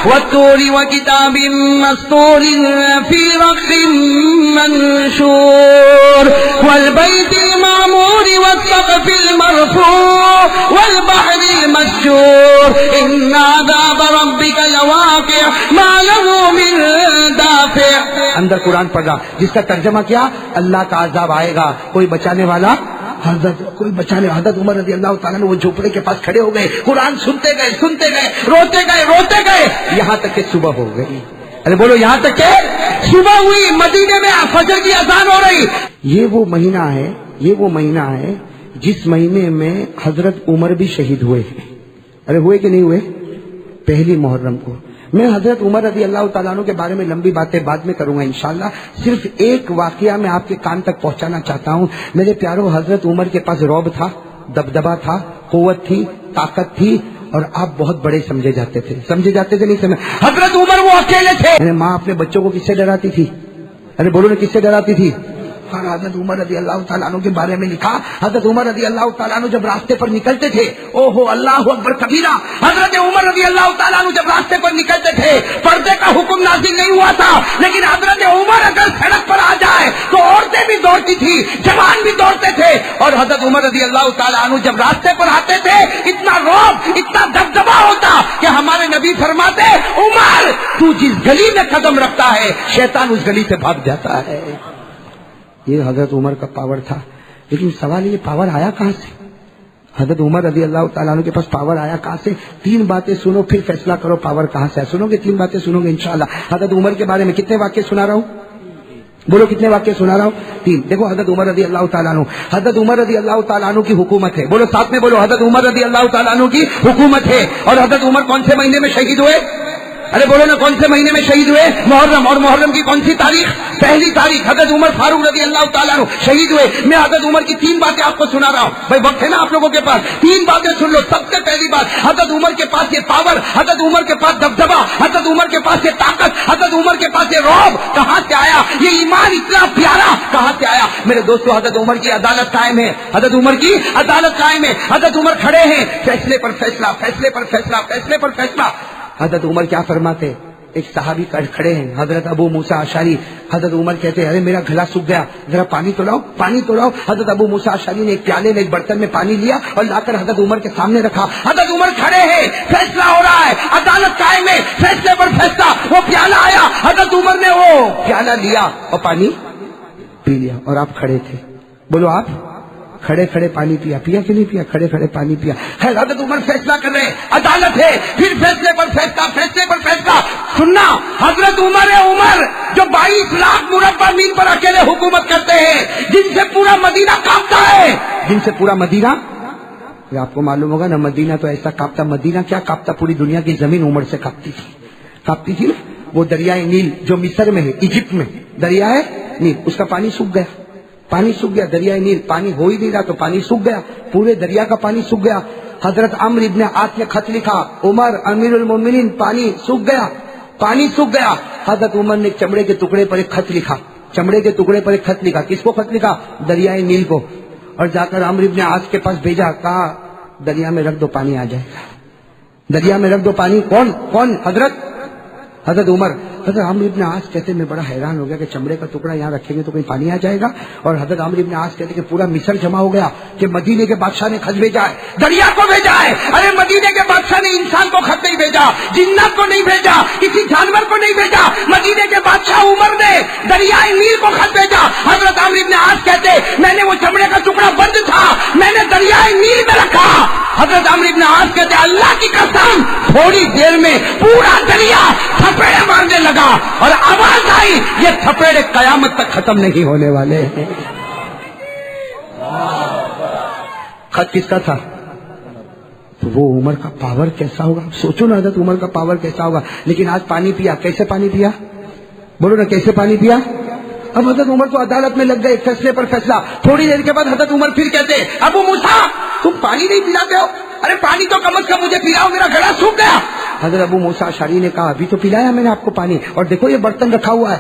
والطور وكتاب مسطور في رق منشور والبيت المعمور والسقف المرفوع والبحر المسجور إن عذاب ربك لواقع ما له من دافع. اندر قرآن پڑھ رہا جس کا ترجمہ کیا اللہ کا عذاب آئے گا کوئی بچانے والا حضرت عمر رضی اللہ تعالیٰ نے وہ جھوپڑے کے پاس کھڑے ہو گئے قرآن سنتے گئے روتے گئے یہاں تک کہ صبح ہو گئی. ارے بولو یہاں تک کہ صبح ہوئی مدینے میں فجر کی اذان ہو رہی. یہ وہ مہینہ ہے جس مہینے میں حضرت عمر بھی شہید ہوئے ہیں. ارے ہوئے کہ نہیں ہوئے؟ پہلی محرم کو. میں حضرت عمر رضی اللہ تعالیٰ عنہ کے بارے میں لمبی باتیں بعد میں کروں گا انشاءاللہ. صرف ایک واقعہ میں آپ کے کان تک پہنچانا چاہتا ہوں. میرے پیاروں حضرت عمر کے پاس رعب تھا, دبدبا تھا, قوت تھی, طاقت تھی, اور آپ بہت بڑے سمجھے جاتے تھے نہیں سمجھے. حضرت عمر وہ اکیلے تھے. ماں اپنے بچوں کو کس سے ڈراتی تھی؟ ارے بولو نا کس سے ڈراتی تھی؟ حضرت عمر رضی اللہ تعالیٰ عنہ کے بارے میں لکھا حضرت عمر رضی اللہ تعالیٰ عنہ جب راستے پر نکلتے تھے اللہ اکبر کبیرہ. حضرت عمر رضی اللہ تعالیٰ عنہ جب راستے پر نکلتے تھے پردے کا حکم نازل نہیں ہوا تھا, لیکن حضرت عمر اگر سڑک پر آ جائے تو عورتیں بھی دوڑتی تھی, جوان بھی دوڑتے تھے. اور حضرت عمر رضی اللہ تعالیٰ عنہ جب راستے پر آتے تھے اتنا رعب اتنا دبدبا ہوتا کہ ہمارے نبی فرماتے عمر تو جس گلی میں قدم رکھتا ہے شیطان اس گلی سے بھاگ جاتا ہے. یہ حضرت عمر کا پاور تھا. لیکن سوال یہ پاور آیا کہاں سے؟ حضرت عمر رضی اللہ تعالیٰ عنہ کے پاس پاور آیا کہاں سے؟ 3 باتیں سنو پھر فیصلہ کرو پاور کہاں سے ہے. سنو گے 3 باتیں سنو گے انشاءاللہ. حضرت عمر کے بارے میں کتنے واقعے سنا رہا ہوں؟ بولو کتنے واقعے سنا رہا ہوں؟ 3. دیکھو حضرت عمر رضی اللہ تعالیٰ عنہ تعالیٰ عنہ کی حکومت ہے. بولو ساتھ میں بولو حضرت عمر رضی اللہ تعالیٰ عنہ کی حکومت ہے. اور حضرت عمر کون سے مہینے میں شہید ہوئے؟ ارے بولو نا کون سے مہینے میں شہید ہوئے؟ محرم. اور محرم کی کون سی تاریخ؟ پہلی تاریخ. حضرت عمر فاروق رضی اللہ تعالیٰ عنہ شہید ہوئے. میں حضرت عمر کی 3 باتیں آپ کو سنا رہا ہوں. بھائی وقت ہے نا آپ لوگوں کے پاس, 3 باتیں سن لو. سب سے پہلی بات حضرت عمر کے پاس یہ پاور, حضرت عمر کے پاس دبدبا, حضرت عمر کے پاس یہ طاقت, حضرت عمر کے پاس یہ رعب کہاں سے آیا؟ یہ ایمان اتنا پیارا کہاں سے آیا؟ میرے دوستو حضرت عمر کی عدالت قائم ہے. حضرت عمر کی عدالت قائم ہے. حضرت عمر کھڑے ہیں فیصلے پر فیصلہ. حضرت عمر کیا فرماتے؟ ایک صحابی کھڑے ہیں حضرت ابو موسیٰ اشعری. حضرت عمر کہتے ہیں ارے میرا گلا سوکھ گیا, ذرا پانی تو لاؤ. حضرت ابو موسیٰ اشعری نے ایک پیالے میں ایک برتن میں پانی لیا اور لا کر حضرت عمر کے سامنے رکھا. حضرت عمر کھڑے ہیں فیصلہ ہو رہا ہے, عدالت قائم ہے, فیصلے پر فیصلہ. وہ پیالہ آیا, حضرت عمر نے وہ پیالہ لیا اور پانی پی لیا. اور آپ کھڑے تھے. بولو آپ کھڑے پانی پیا کہ نہیں پیا؟ کھڑے پانی پیا. خیر حضرت عمر فیصلہ کر رہے, عدالت ہے, پھر فیصلے پر فیصلہ. سننا حضرت عمر جو 22 لاکھ مربع میل پر اکیلے حکومت کرتے ہیں, جن سے پورا مدینہ کانپتا ہے, آپ کو معلوم ہوگا نا مدینہ تو ایسا کانپتا. مدینہ کیا کانپتا, پوری دنیا کی زمین عمر سے کانپتی تھی نا. وہ دریائے نیل جو مصر میں ہے, ایجپٹ میں دریائے نیل, اس کا پانی سوکھ گیا. دریائے نیل پانی ہو ہی نہیں رہا تو پانی سوکھ گیا. پورے دریا کا پانی سوکھ گیا. حضرت عمرو ابن عاص نے خط لکھا, عمر امیر المومنین پانی سوکھ گیا. حضرت عمر نے چمڑے کے ٹکڑے پر ایک خط لکھا. کس کو خط لکھا؟ دریائے نیل کو. اور جا کر عمرو ابن عاص کے پاس بھیجا, کہا دریا میں رکھ دو پانی آ جائے گا. کون؟ حضرت عمر. حضرت عمرو ابن عاص کہتے میں بڑا حیران ہو گیا کہ چمڑے کا ٹکڑا یہاں رکھیں گے تو کہیں پانی آ جائے گا. اور حضرت عمرو ابن عاص کہتے کہ پورا مصر جمع ہو گیا کہ مدینے کے بادشاہ نے خط بھیجا ہے, دریا کو بھیجا ہے. ارے مدینے کے بادشاہ نے انسان کو خط نہیں بھیجا, جنات کو نہیں بھیجا, کسی جانور کو نہیں بھیجا. مدینے کے بادشاہ عمر نے دریائے نیل کو خط بھیجا. حضرت عمرو ابن عاص کہتے میں نے وہ چمڑے کا ٹکڑا بند تھا, میں نے دریائے نیل میں رکھا. حضرت عمرو ابن عاص کہتے اللہ کی قسم تھوڑی دیر میں پورا دریا تھپیڑے مارنے لگا اور آواز آئی یہ تھپیڑے قیامت تک ختم نہیں ہونے والے ہیں. خط کس کا تھا؟ تو وہ عمر کا پاور کیسا ہوگا, سوچو نا حضرت عمر کا پاور کیسا ہوگا. لیکن آج پانی پیا, کیسے پانی پیا؟ بولو نا کیسے پانی پیا؟ اب حضرت عمر تو عدالت میں لگ گئے, فیصلے پر فیصلہ. تھوڑی دیر کے بعد حضرت عمر پھر کہتے ابو موسیٰ تم پانی نہیں پلاتے ہو, ارے پانی تو کم از کم مجھے پلاؤ, میرا گلا سوکھ گیا. حضرت ابو موسیٰ اشعری نے کہا ابھی تو پلایا میں نے آپ کو پانی, اور دیکھو یہ برتن رکھا ہوا ہے.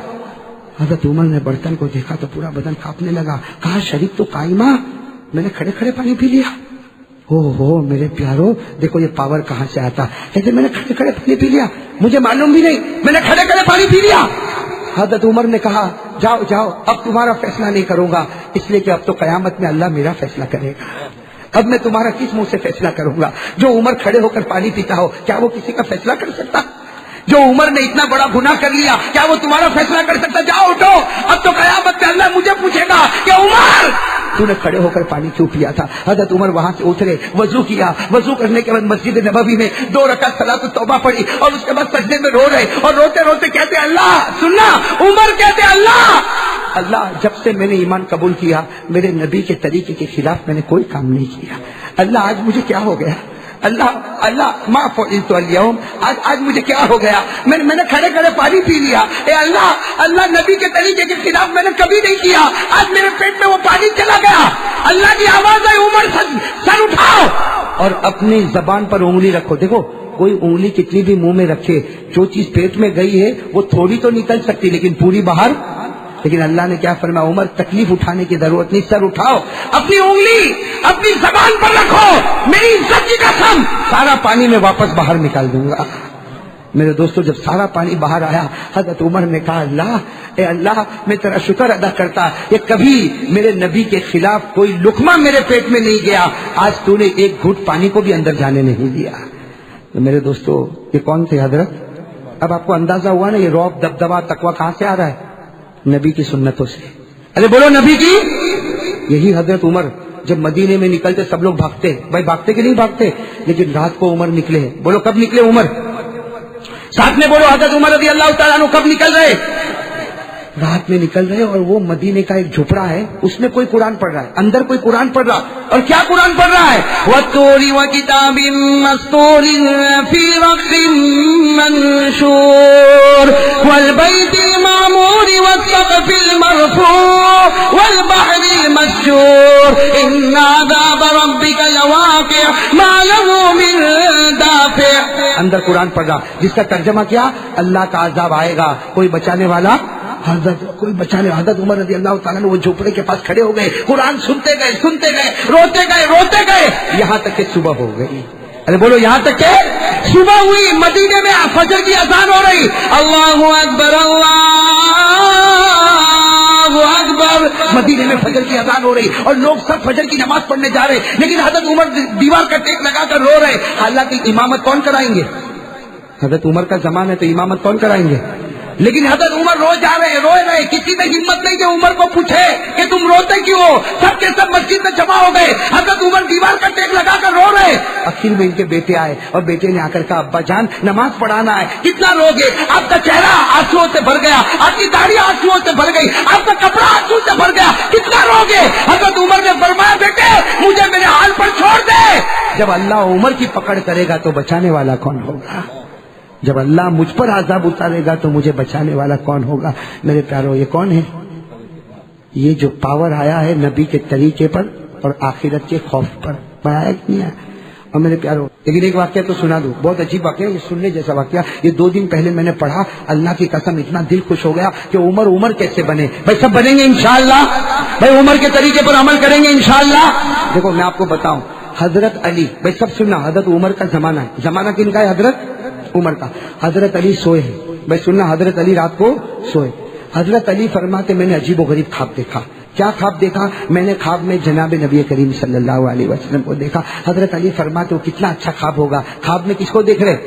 حضرت عمر نے برتن کو دیکھا تو پورا بدن کانپنے لگا. کہا شریف تو قائمہ, میں نے کھڑے پانی پی لیا. ہو میرے پیاروں، دیکھو یہ پاور کہاں سے آتا. کہتے میں نے کھڑے کھڑے پانی پی لیا، مجھے معلوم بھی نہیں، میں نے کھڑے کھڑے پانی پی لیا. حضرت عمر نے کہا جاؤ جاؤ، اب تمہارا فیصلہ نہیں کروں گا، اس لیے کہ اب تو قیامت میں اللہ میرا فیصلہ کرے گا. اب میں تمہارا کس منہ سے فیصلہ کروں گا؟ جو عمر کھڑے ہو کر پانی پیتا ہو، کیا وہ کسی کا فیصلہ کر سکتا؟ جو عمر نے اتنا بڑا گناہ کر لیا، کیا وہ تمہارا فیصلہ کر سکتا؟ جاؤ اٹھو، اب تو قیامت میں اللہ مجھے پوچھے گا کہ عمر تو نے کھڑے ہو کر پانی کیوں پیا تھا؟ حضرت عمر وہاں سے اترے، وضو کیا، وضو کرنے کے بعد مسجد نبوی میں 2 رکعت صلاۃ التوبہ پڑھی اور اس کے بعد سجدے میں رو رہے اور روتے روتے کہتے اللہ، سننا عمر کہتے اللہ جب سے میں نے ایمان قبول کیا میرے نبی کے طریقے کے خلاف میں نے کوئی کام نہیں کیا. اللہ آج مجھے کیا ہو گیا؟ اللہ ما فعلت اليوم، آج مجھے کیا ہو گیا؟ میں نے کھڑے کھڑے پانی پی لیا. اے اللہ نبی کے طریقے کے خلاف میں نے کبھی نہیں کیا، آج میرے پیٹ میں وہ پانی چلا گیا. اللہ کی آواز ہے عمر سر اٹھاؤ اور اپنی زبان پر انگلی رکھو. دیکھو کوئی انگلی کتنی بھی منہ میں رکھے، جو چیز پیٹ میں گئی ہے وہ تھوڑی تو نکل سکتی لیکن پوری باہر. لیکن اللہ نے کیا فرمایا؟ عمر تکلیف اٹھانے کی ضرورت نہیں، سر اٹھاؤ، اپنی انگلی اپنی زبان پر رکھو، میری عزت کی قسم سارا پانی میں واپس باہر نکال دوں گا. میرے دوستو جب سارا پانی باہر آیا حضرت عمر نے کہا اللہ میں تیرا شکر ادا کرتا کہ کبھی میرے نبی کے خلاف کوئی لقمہ میرے پیٹ میں نہیں گیا، آج تو نے ایک گھٹ پانی کو بھی اندر جانے نہیں دیا. تو میرے دوستو یہ کون تھے حضرت؟ اب آپ کو اندازہ ہوا نا یہ رعب دبدبا تقویٰ کہاں سے آ رہا ہے؟ نبی کی سنتوں سے. ارے بولو نبی کی. یہی حضرت عمر جب مدینے میں نکلتے سب لوگ بھاگتے، بھائی بھاگتے کہ نہیں بھاگتے، لیکن رات کو عمر نکلے. بولو کب نکلے عمر؟ ساتھ میں بولو حضرت عمر رضی اللہ تعالیٰ عنہ کب نکل رہے؟ رات میں نکل رہے. اور وہ مدینے کا ایک جھپڑا ہے، اس میں کوئی قرآن پڑھ رہا ہے، اندر کوئی قرآن پڑھ رہا. اور کیا قرآن پڑھ رہا ہے؟ وَالطُّورِ وَكِتَابٍ مَّسْطُورٍ فِي رَقٍّ مَّنشُورٍ وَالْبَيْتِ الْمَعْمُورِ وَالسَّقْفِ الْمَرْفُوعِ وَالْبَحْرِ الْمَسْجُورِ إِنَّ عَذَابَ رَبِّكَ لَوَاقِعٌ مَّا لَهُ مِن دَافِعٍ. اندر قرآن پڑھ رہا جس کا ترجمہ کیا؟ اللہ کا عذاب آئے گا، کوئی بچانے والا کوئی بچانے. حضرت عمر رضی اللہ تعالیٰ نے وہ جھوپڑے کے پاس کھڑے ہو گئے، قرآن سنتے گئے، روتے گئے یہاں تک کہ صبح ہو گئی. ارے بولو یہاں تک کہ صبح ہوئی. مدینے میں فجر کی اذان ہو رہی. اللہ اکبر اللہ اکبر. مدینے میں فجر کی اذان ہو رہی اور لوگ سب فجر کی نماز پڑھنے جا رہے، لیکن حضرت عمر دیوار کا ٹیک لگا کر رو رہے. حالانکہ امامت کون کرائیں گے؟ حضرت عمر کا زمانہ ہے تو امامت کون کرائیں گے؟ لیکن حضرت عمر روئے رہے. کسی نے ہمت نہیں کہ عمر کو پوچھے کہ تم روتے کیوں ہو. سب کے سب مسجد میں جمع ہو گئے. حضرت عمر دیوار کا ٹیک لگا کر رو رہے. آخر میں ان کے بیٹے آئے اور بیٹے نے آ کر کہا ابا جان نماز پڑھانا ہے، کتنا رو گے؟ آپ کا چہرہ آنسوؤں سے بھر گیا، آپ کی داڑھی آنسوؤں سے بھر گئی، آپ کا کپڑا آنسو سے بھر گیا، کتنا رو گے؟ حضرت عمر نے فرمایا بیٹے مجھے میرے حال پر چھوڑ دے. جب اللہ عمر کی پکڑ کرے گا تو بچانے والا کون ہوگا؟ جب اللہ مجھ پر عذاب اتارے گا تو مجھے بچانے والا کون ہوگا؟ میرے پیارو یہ کون ہے؟ یہ جو پاور آیا ہے نبی کے طریقے پر اور آخرت کے خوف پر. آیا کہ نہیں آیا؟ اور میرے پیارو لیکن ایک واقعہ تو سنا دوں، بہت عجیب واقعہ، یہ سننے جیسا واقعہ. یہ 2 دن پہلے میں نے پڑھا، اللہ کی قسم اتنا دل خوش ہو گیا کہ عمر کیسے بنے. بھائی سب بنیں گے انشاءاللہ، بھائی عمر کے طریقے پر عمل کریں گے انشاءاللہ. دیکھو میں آپ کو بتاؤں، حضرت علی، بھائی سب سننا، حضرت عمر کا زمانہ ہے. زمانہ کن کا ہے؟ حضرت عمر کا. حضرت علی سوئے ہیں، بھائی سننا، حضرت علی رات کو سوئے. حضرت علی فرماتے میں نے عجیب و غریب خواب دیکھا. کیا خواب دیکھا؟ میں نے خواب میں جناب نبی کریم صلی اللہ علیہ وسلم کو دیکھا. حضرت علی فرماتے وہ کتنا اچھا خواب ہوگا. خواب میں کس کو دیکھ رہے؟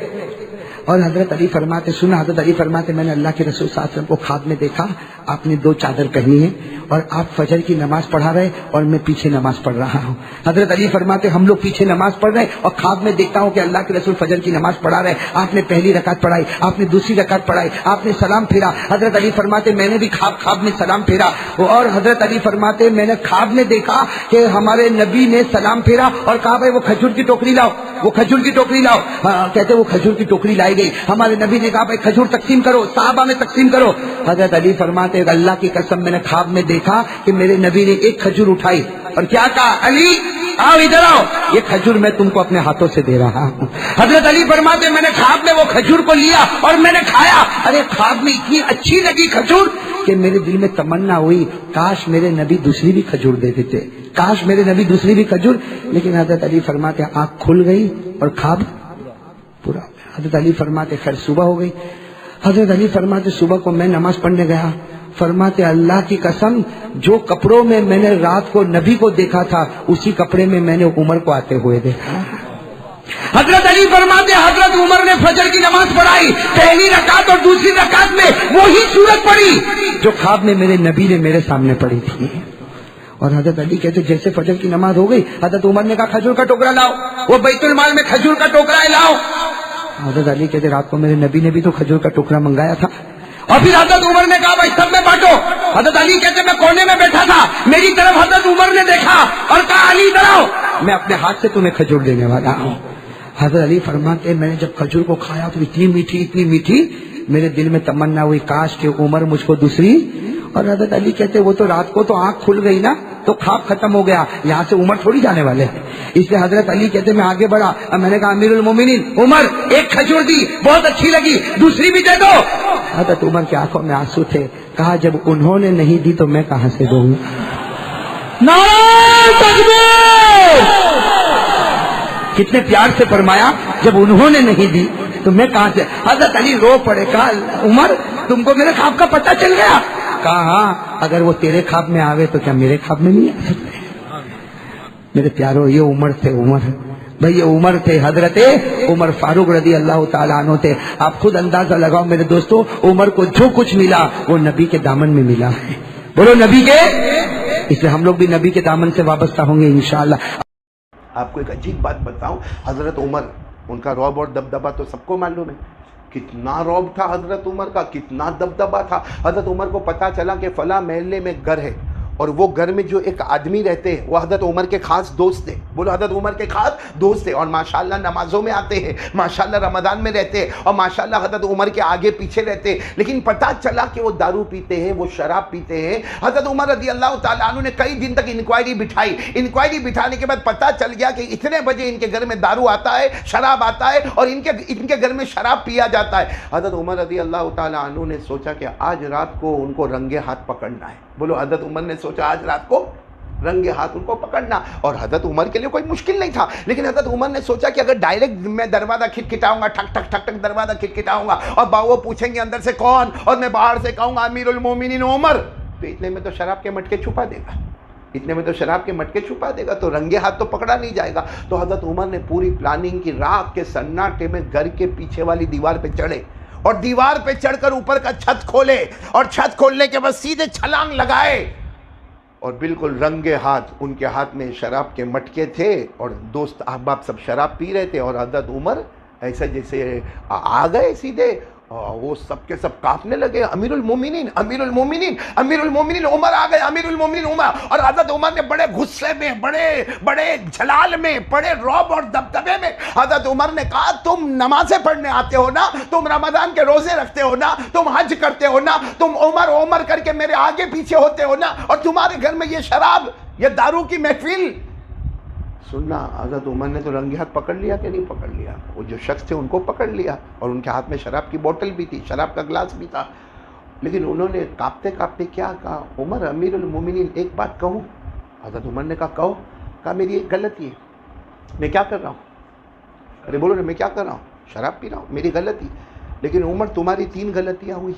اور حضرت علی فرماتے سنا، حضرت علی فرماتے میں نے اللہ کے رسول صلی اللہ علیہ وسلم کو خواب میں دیکھا، آپ نے 2 چادر پہنی ہے اور آپ فجر کی نماز پڑھا رہے اور میں پیچھے نماز پڑھ رہا ہوں. حضرت علی فرماتے ہم لوگ پیچھے نماز پڑھ رہے اور خواب میں دیکھتا ہوں کہ اللہ کے رسول فجر کی نماز پڑھا رہے. آپ نے پہلی رکعت پڑھائی، آپ نے دوسری رکعت پڑھائی، آپ نے سلام پھیرا. حضرت علی فرماتے میں نے بھی خواب میں سلام پھیرا. اور حضرت علی فرماتے میں نے خواب میں دیکھا کہ ہمارے نبی نے سلام پھیرا اور کہا بھائی وہ کھجور کی ٹوکری لاؤ، وہ کھجور کی ٹوکری لاؤ. کہتے وہ کھجور کی ٹوکری لائی گئی. ہمارے نبی نے کہا بھائی کھجور تقسیم کرو، صحابہ میں تقسیم کرو. حضرت علی فرماتے اللہ کی قسم میں نے خواب میں دیکھا کہ میرے نبی نے ایک کھجور اٹھائی اور کیا کہا علی آؤ ادھر آؤ، یہ کھجور میں تم کو اپنے ہاتھوں سے دے رہا ہوں. حضرت علی فرماتے میں نے خواب میں وہ کھجور کو لیا اور میں نے کھایا. ارے خواب میں اتنی اچھی لگی کھجور کہ میرے دل میں تمنا ہوئی کاش میرے نبی دوسری بھی کھجور دے دیتے، کاش میرے نبی دوسری بھی کھجور، لیکن حضرت علی فرماتے آنکھ کھل گئی اور خواب پورا ہو گیا۔ حضرت علی فرماتے خیر صبح ہو گئی۔ حضرت علی فرماتے صبح کو میں نماز پڑھنے گیا، فرماتے اللہ کی قسم جو کپڑوں میں میں نے رات کو نبی کو دیکھا تھا اسی کپڑے میں میں نے عمر کو آتے ہوئے دیکھا۔ حضرت علی فرماتے حضرت عمر نے فجر کی نماز پڑھائی، پہلی رکعت اور دوسری رکعت میں وہی سورت پڑھی جو خواب میں میرے نبی نے میرے سامنے پڑھی تھی۔ اور حضرت علی کہتے جیسے فجر کی نماز ہو گئی حضرت عمر نے کہا کھجور کا ٹوکرا لاؤ، وہ بیت المال میں کھجور کا ٹوکرا ہے لاؤ۔ حضرت علی کہتے رات کو میرے نبی نے بھی تو کھجور کا ٹوکرا منگایا تھا۔ اور پھر حضرت عمر نے کہا بھائی سب میں بانٹو۔ حضرت علی کہتے میں کونے میں بیٹھا تھا، میری طرف حضرت عمر نے دیکھا اور کہا علی ادھر آؤ، میں اپنے ہاتھ سے تمہیں کھجور دینے والا ہوں۔ حضرت علی فرماتے میں نے جب کھجور کو کھایا تو اتنی میٹھی میرے دل میں تمنا ہوئی کاش کہ عمر مجھ کو دوسری۔ اور حضرت علی کہتے وہ تو رات کو تو آنکھ کھل گئی نا تو خواب ختم ہو گیا، یہاں سے عمر تھوڑی جانے والے ہیں۔ اس لیے حضرت علی کہتے میں آگے بڑھا، میں نے کہا امیر المومنین عمر ایک کھجور دی بہت اچھی لگی، دوسری بھی دے دو۔ حضرت عمر کی آنکھوں میں آنسو تھے، کہا جب انہوں نے نہیں دی تو میں کہاں سے دوں گا؟ نعرہ تکبیر! کتنے پیار سے فرمایا جب انہوں نے نہیں دی تو میں کہاں سے۔ حضرت علی رو پڑے، کہا عمر تم کو میرے خواب کا پتہ چل گیا؟ کہا ہاں، اگر وہ تیرے خواب میں آوے تو کیا میرے خواب میں نہیں آ سکتے؟ میرے پیاروں یہ عمر تھے، عمر بھائی یہ عمر تھے، حضرت عمر فاروق رضی اللہ تعالیٰ عنہ تھے۔ آپ خود اندازہ لگاؤ میرے دوستو، عمر کو جو کچھ ملا وہ نبی کے دامن میں ملا ہے، بولو نبی کے، اس لیے ہم لوگ بھی نبی کے دامن سے وابستہ ہوں گے انشاءاللہ۔ آپ کو ایک عجیب بات بتاؤں، حضرت عمر ان کا رعب اور دبدبہ تو سب کو معلوم ہے، کتنا رعب تھا حضرت عمر کا، کتنا دبدبہ تھا۔ حضرت عمر کو پتا چلا کہ فلاں محلے میں گھر ہے اور وہ گھر میں جو ایک آدمی رہتے ہیں وہ حضرت عمر کے خاص دوست تھے، بولو حضرت عمر کے خاص دوست تھے، اور ماشاءاللہ نمازوں میں آتے ہیں، ماشاءاللہ رمضان میں رہتے ہیں، اور ماشاءاللہ حضرت عمر کے آگے پیچھے رہتے ہیں، لیکن پتا چلا کہ وہ دارو پیتے ہیں، وہ شراب پیتے ہیں۔ حضرت عمر رضی اللہ تعالیٰ عنہ نے کئی دن تک انکوائری بٹھائی، انکوائری بٹھانے کے بعد پتا چل گیا کہ اتنے بجے ان کے گھر میں دارو آتا ہے، شراب آتا ہے، اور ان کے گھر میں شراب پیا جاتا ہے۔ حضرت عمر رضی اللہ تعالیٰ عنہ نے سوچا کہ آج رات کو ان کو رنگے ہاتھ پکڑنا ہے، بولو حضرت عمر نے سوچا آج رات کو رنگے ہاتھ ان کو پکڑنا، اور حضرت عمر کے لیے کوئی مشکل نہیں تھا، لیکن حضرت عمر نے سوچا کہ اگر ڈائریکٹ میں دروازہ کھٹکھٹاؤں گا، ٹھک ٹھک ٹھک ٹھک دروازہ کھٹکھٹاؤں گا اور وہ پوچھیں گے اندر سے کون، اور میں باہر سے کہوں گا امیر المومنین عمر، تو اتنے میں تو شراب کے مٹکے چھپا دے گا، اتنے میں تو شراب کے مٹکے چھپا دے گا، تو رنگے ہاتھ تو پکڑا نہیں جائے گا۔ تو حضرت عمر نے پوری پلاننگ کی، رات کے سناٹے میں گھر کے پیچھے والی دیوار پہ چڑھے، اور دیوار پہ چڑھ کر اوپر کا چھت کھولے، اور چھت کھولنے کے بعد سیدھے چھلانگ لگائے، اور بالکل رنگے ہاتھ ان کے ہاتھ میں شراب کے مٹکے تھے، اور دوست احباب سب شراب پی رہے تھے، اور حضرت عمر ایسے جیسے آ گئے سیدھے، وہ سب کے سب کانپنے لگے، امیر المومنین امیر المومنین امیر المومنین عمر آ گئے، امیر المومنین عمر۔ اور حضرت عمر نے بڑے غصے میں، بڑے جلال میں، بڑے رعب اور دبدبے میں حضرت عمر نے کہا تم نمازیں پڑھنے آتے ہو نا، تم رمضان کے روزے رکھتے ہو نا، تم حج کرتے ہو نا، تم عمر عمر کر کے میرے آگے پیچھے ہوتے ہو نا، اور تمہارے گھر میں یہ شراب، یہ دارو کی محفل سننا۔ حضرت عمر نے تو رنگے ہاتھ پکڑ لیا کہ نہیں پکڑ لیا، وہ جو شخص تھے ان کو پکڑ لیا، اور ان کے ہاتھ میں شراب کی بوتل بھی تھی، شراب کا گلاس بھی تھا، لیکن انہوں نے کانپتے کانپتے کیا کہا، عمر امیر المومنین ایک بات کہوں؟ حضرت عمر نے کہا کہو۔ کہا میری ایک غلطی ہے، میں کیا کر رہا ہوں؟ ارے بولو نا، میں کیا کر رہا ہوں؟ شراب پی رہا ہوں، میری غلطی۔ لیکن عمر تمہاری 3 غلطیاں ہوئی،